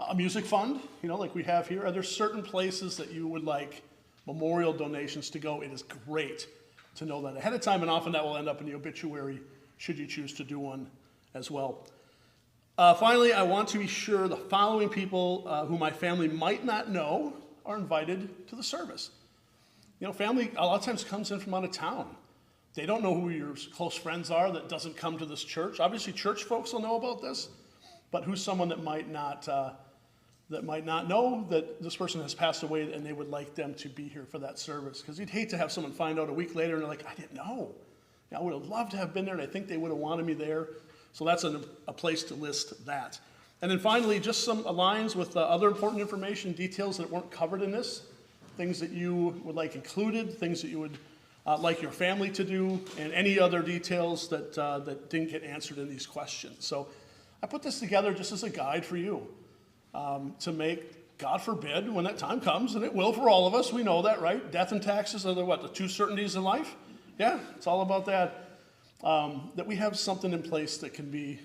[SPEAKER 5] A music fund, like we have here. Are there certain places that you would like memorial donations to go? It is great to know that ahead of time, and often that will end up in the obituary, should you choose to do one as well. Finally, I want to be sure the following people who my family might not know are invited to the service. Family a lot of times comes in from out of town. They don't know who your close friends are that doesn't come to this church. Obviously, church folks will know about this, but who's someone that might not know that this person has passed away and they would like them to be here for that service? Because you'd hate to have someone find out a week later and they're like, I didn't know. I would have loved to have been there, and I think they would have wanted me there. So that's a place to list that. And then finally, just some lines with other important information, details that weren't covered in this, things that you would like included, things that you would like your family to do, and any other details that, that didn't get answered in these questions. So I put this together just as a guide for you to make, God forbid, when that time comes, and it will for all of us, we know that, right? Death and taxes are the two certainties in life? Yeah, it's all about that. That we have something in place that can be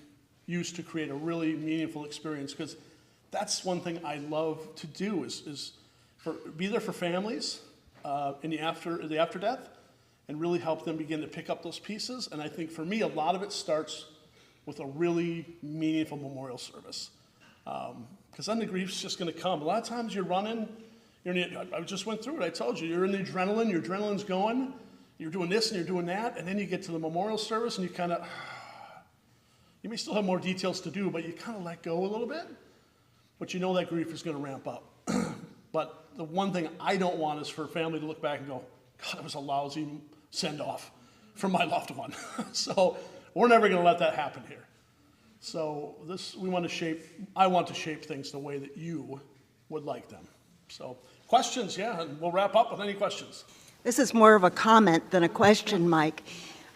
[SPEAKER 5] used to create a really meaningful experience, because that's one thing I love to do is be there for families in the after death, and really help them begin to pick up those pieces. And I think for me, a lot of it starts with a really meaningful memorial service, because then the grief's just going to come. A lot of times you're running, I just went through it. I told you, you're in the adrenaline. Your adrenaline's going. You're doing this and you're doing that, and then you get to the memorial service, and you kind of. You may still have more details to do, but you kind of let go a little bit. But you know that grief is going to ramp up. But the one thing I don't want is for a family to look back and go, God, it was a lousy send-off from my loved one. So we're never going to let that happen here. So I want to shape things the way that you would like them. So questions, yeah, and we'll wrap up with any questions.
[SPEAKER 7] This is more of a comment than a question, Mike.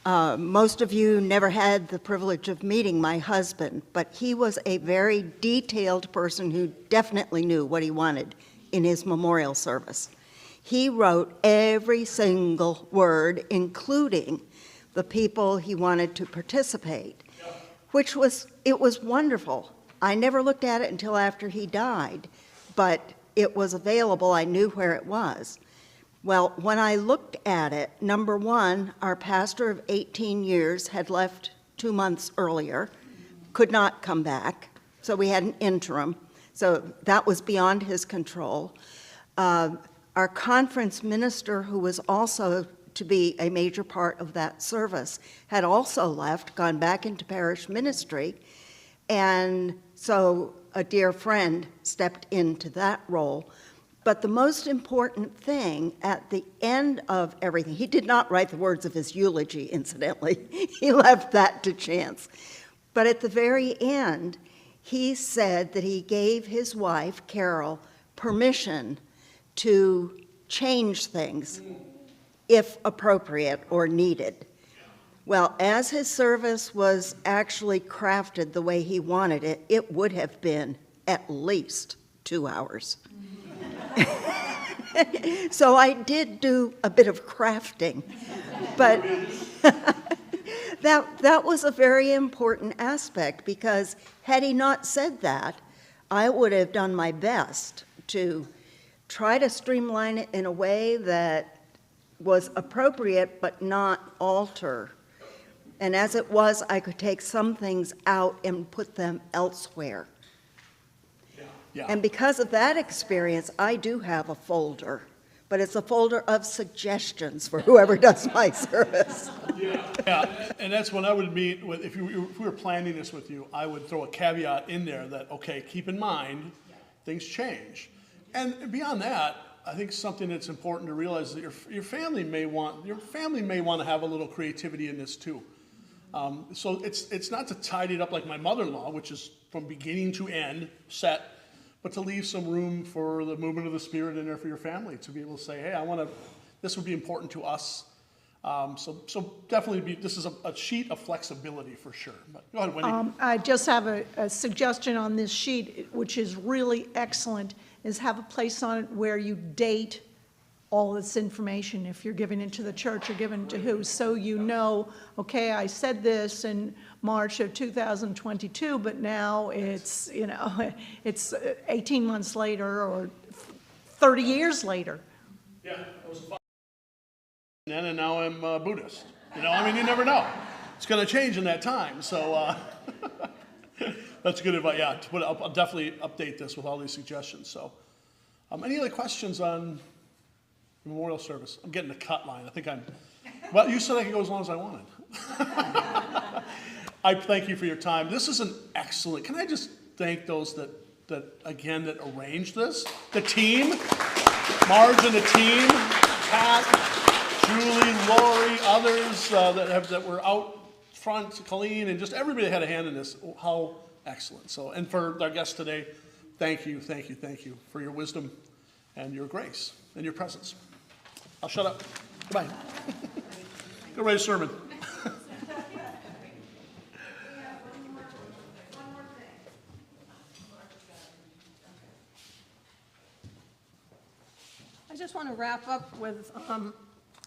[SPEAKER 7] Most of you never had the privilege of meeting my husband, but he was a very detailed person who definitely knew what he wanted in his memorial service. He wrote every single word, including the people he wanted to participate, it was wonderful. I never looked at it until after he died, but it was available. I knew where it was. Well, when I looked at it, number one, our pastor of 18 years had left 2 months earlier, could not come back, so we had an interim. So that was beyond his control. Our conference minister, who was also to be a major part of that service, had also left, gone back into parish ministry, and so a dear friend stepped into that role. But the most important thing at the end of everything, he did not write the words of his eulogy, incidentally. He left that to chance. But at the very end, he said that he gave his wife, Carol, permission to change things if appropriate or needed. Well, as his service was actually crafted the way he wanted it, it would have been at least 2 hours. So I did do a bit of crafting, but that was a very important aspect, because had he not said that, I would have done my best to try to streamline it in a way that was appropriate but not alter. And as it was, I could take some things out and put them elsewhere.
[SPEAKER 5] Yeah.
[SPEAKER 7] And because of that experience, I do have a folder, but it's a folder of suggestions for whoever does my service.
[SPEAKER 5] Yeah, and that's when I would meet with, if we were planning this with you, I would throw a caveat in there that, okay, keep in mind, things change. And beyond that, I think something that's important to realize is that your family may want to have a little creativity in this too. So it's not to tidy it up like my mother-in-law, which is from beginning to end set, but to leave some room for the movement of the Spirit in there for your family to be able to say, hey, this would be important to us. So definitely this is a sheet of flexibility for sure. But go ahead, Wendy.
[SPEAKER 20] I just have a suggestion on this sheet, which is really excellent, is have a place on it where you date all this information. If you're giving it to the church or giving it to who, so you know, okay, I said this in March of 2022, but now it's, it's 18 months later or 30 years later.
[SPEAKER 5] Yeah, I was then, and now I'm Buddhist. You never know. It's going to change in that time. So that's good advice. Yeah, I'll definitely update this with all these suggestions. So, any other questions on the memorial service? I'm getting the cut line. I think well, you said I could go as long as I wanted. I thank you for your time. This is an excellent. Can I just thank those that arranged this? The team, Marge and the team, Pat, Julie, Lori, others that were out front, Colleen, and just everybody that had a hand in this, how excellent. So, and for our guests today, thank you for your wisdom and your grace and your presence. I'll shut up. Goodbye. Go write a sermon.
[SPEAKER 1] I just want to wrap up with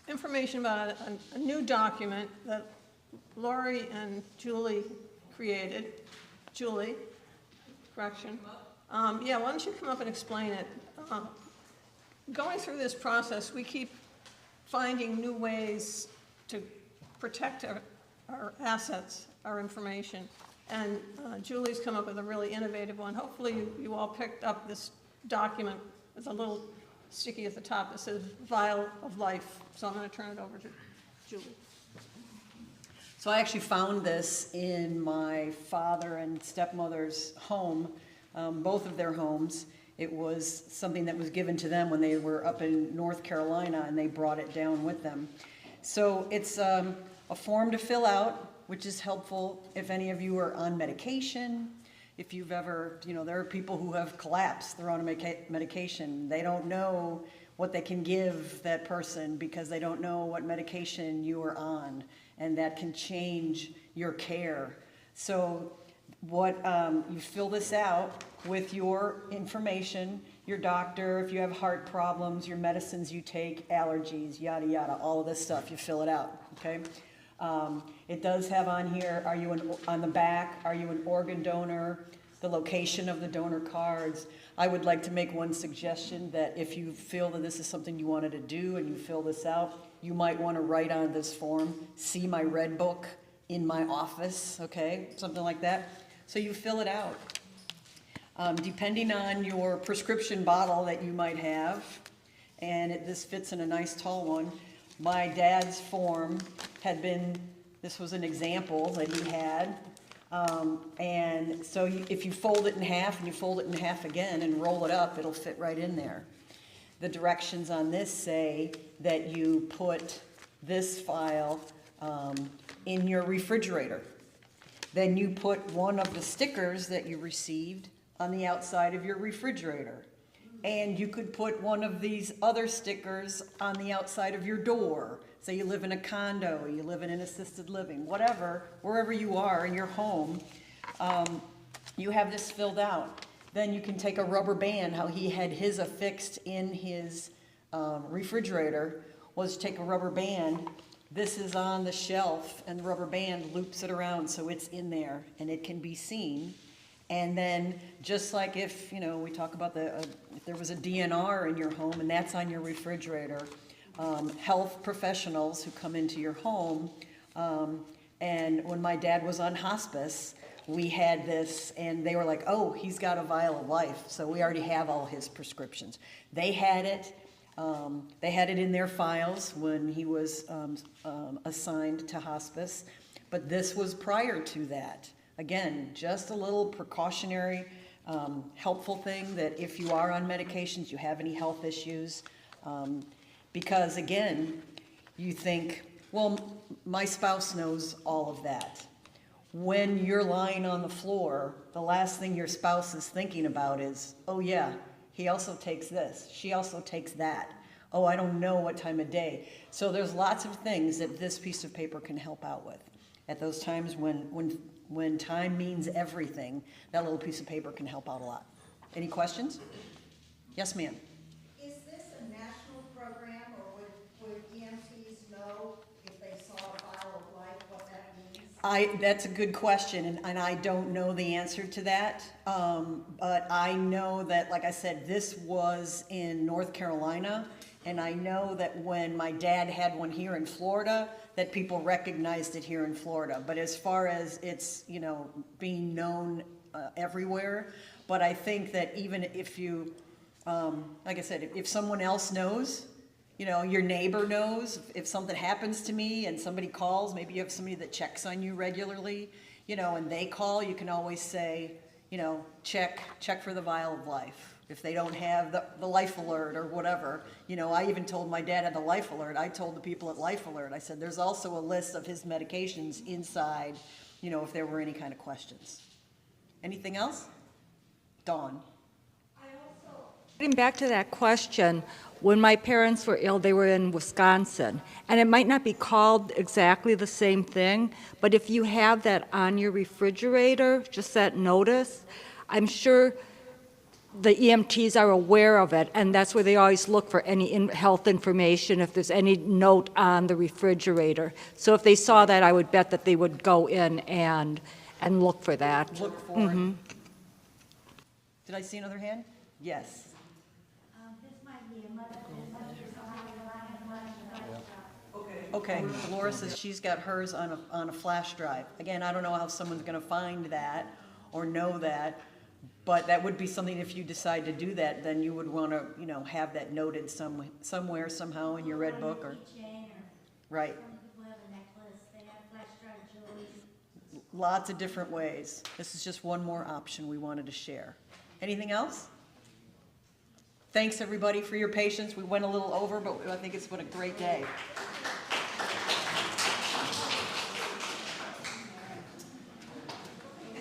[SPEAKER 1] information about a new document that Lori and Julie created. Julie, correction. Yeah, why don't you come up and explain it? Going through this process, we keep finding new ways to protect our assets, our information. And Julie's come up with a really innovative one. Hopefully you all picked up this document with a little sticky at the top that says Vial of Life. So I'm going to turn it over to Julie.
[SPEAKER 12] So I actually found this in my father and stepmother's home, both of their homes. It was something that was given to them when they were up in North Carolina, and they brought it down with them. So it's a form to fill out, which is helpful if any of you are on medication. If you've ever, there are people who have collapsed, they're on a medication. They don't know what they can give that person because they don't know what medication you are on, and that can change your care. So you fill this out with your information, your doctor, if you have heart problems, your medicines you take, allergies, yada, yada, all of this stuff, you fill it out, okay? It does have on here, on the back, are you an organ donor, the location of the donor cards. I would like to make one suggestion that if you feel that this is something you wanted to do and you fill this out, you might want to write on this form, see my red book in my office, okay, something like that. So you fill it out. Depending on your prescription bottle that you might have, and this fits in a nice tall one, my dad's form this was an example that he had, and so if you fold it in half and you fold it in half again and roll it up, it'll fit right in there. The directions on this say that you put this file in your refrigerator. Then you put one of the stickers that you received on the outside of your refrigerator. And you could put one of these other stickers on the outside of your door. Say you live in a condo, you live in an assisted living, whatever, wherever you are in your home, you have this filled out. Then you can take a rubber band, how he had his affixed in his refrigerator, was take a rubber band. This is on the shelf, and the rubber band loops it around so it's in there and it can be seen. And then just like if, we talk about if there was a DNR in your home and that's on your refrigerator, health professionals who come into your home, and when my dad was on hospice, we had this, and they were like, oh, he's got a vial of life, so we already have all his prescriptions. They had it in their files when he was assigned to hospice, but this was prior to that. Again, just a little precautionary, helpful thing that if you are on medications, you have any health issues, because again, you think, well, my spouse knows all of that. When you're lying on the floor, the last thing your spouse is thinking about is, oh yeah, he also takes this, she also takes that. Oh, I don't know what time of day. So there's lots of things that this piece of paper can help out with. At those times when time means everything, that little piece of paper can help out a lot. Any questions? Yes, ma'am.
[SPEAKER 7] Is this a national program, or would EMTs know if they saw a vial of life what that means?
[SPEAKER 12] That's a good question, and I don't know the answer to that. But I know that, like I said, this was in North Carolina, and I know that when my dad had one here in Florida, that people recognized it here in Florida. But as far as it's, being known everywhere, but I think that even if you, like I said, if someone else knows, your neighbor knows, if something happens to me and somebody calls, maybe you have somebody that checks on you regularly, and they call, you can always say, check for the vial of life. If they don't have the Life Alert or whatever, I even told my dad had the Life Alert. I told the people at Life Alert, I said, there's also a list of his medications inside, if there were any kind of questions. Anything else? Dawn?
[SPEAKER 21] Getting back to that question, when my parents were ill, they were in Wisconsin, and it might not be called exactly the same thing, but if you have that on your refrigerator, just that notice, I'm sure the EMTs are aware of it, and that's where they always look for any health information, if there's any note on the refrigerator. So if they saw that, I would bet that they would go in and look for that.
[SPEAKER 12] Look for it. Did I see another hand? Yes. Okay, Laura says she's got hers on a flash drive. Again, I don't know how someone's gonna find that or know that, but that would be something, if you decide to do that, then you would wanna, have that noted somewhere, somehow in your red book or. Right. Lots of different ways. This is just one more option we wanted to share. Anything else? Thanks, everybody, for your patience. We went a little over, but I think it's been a great day.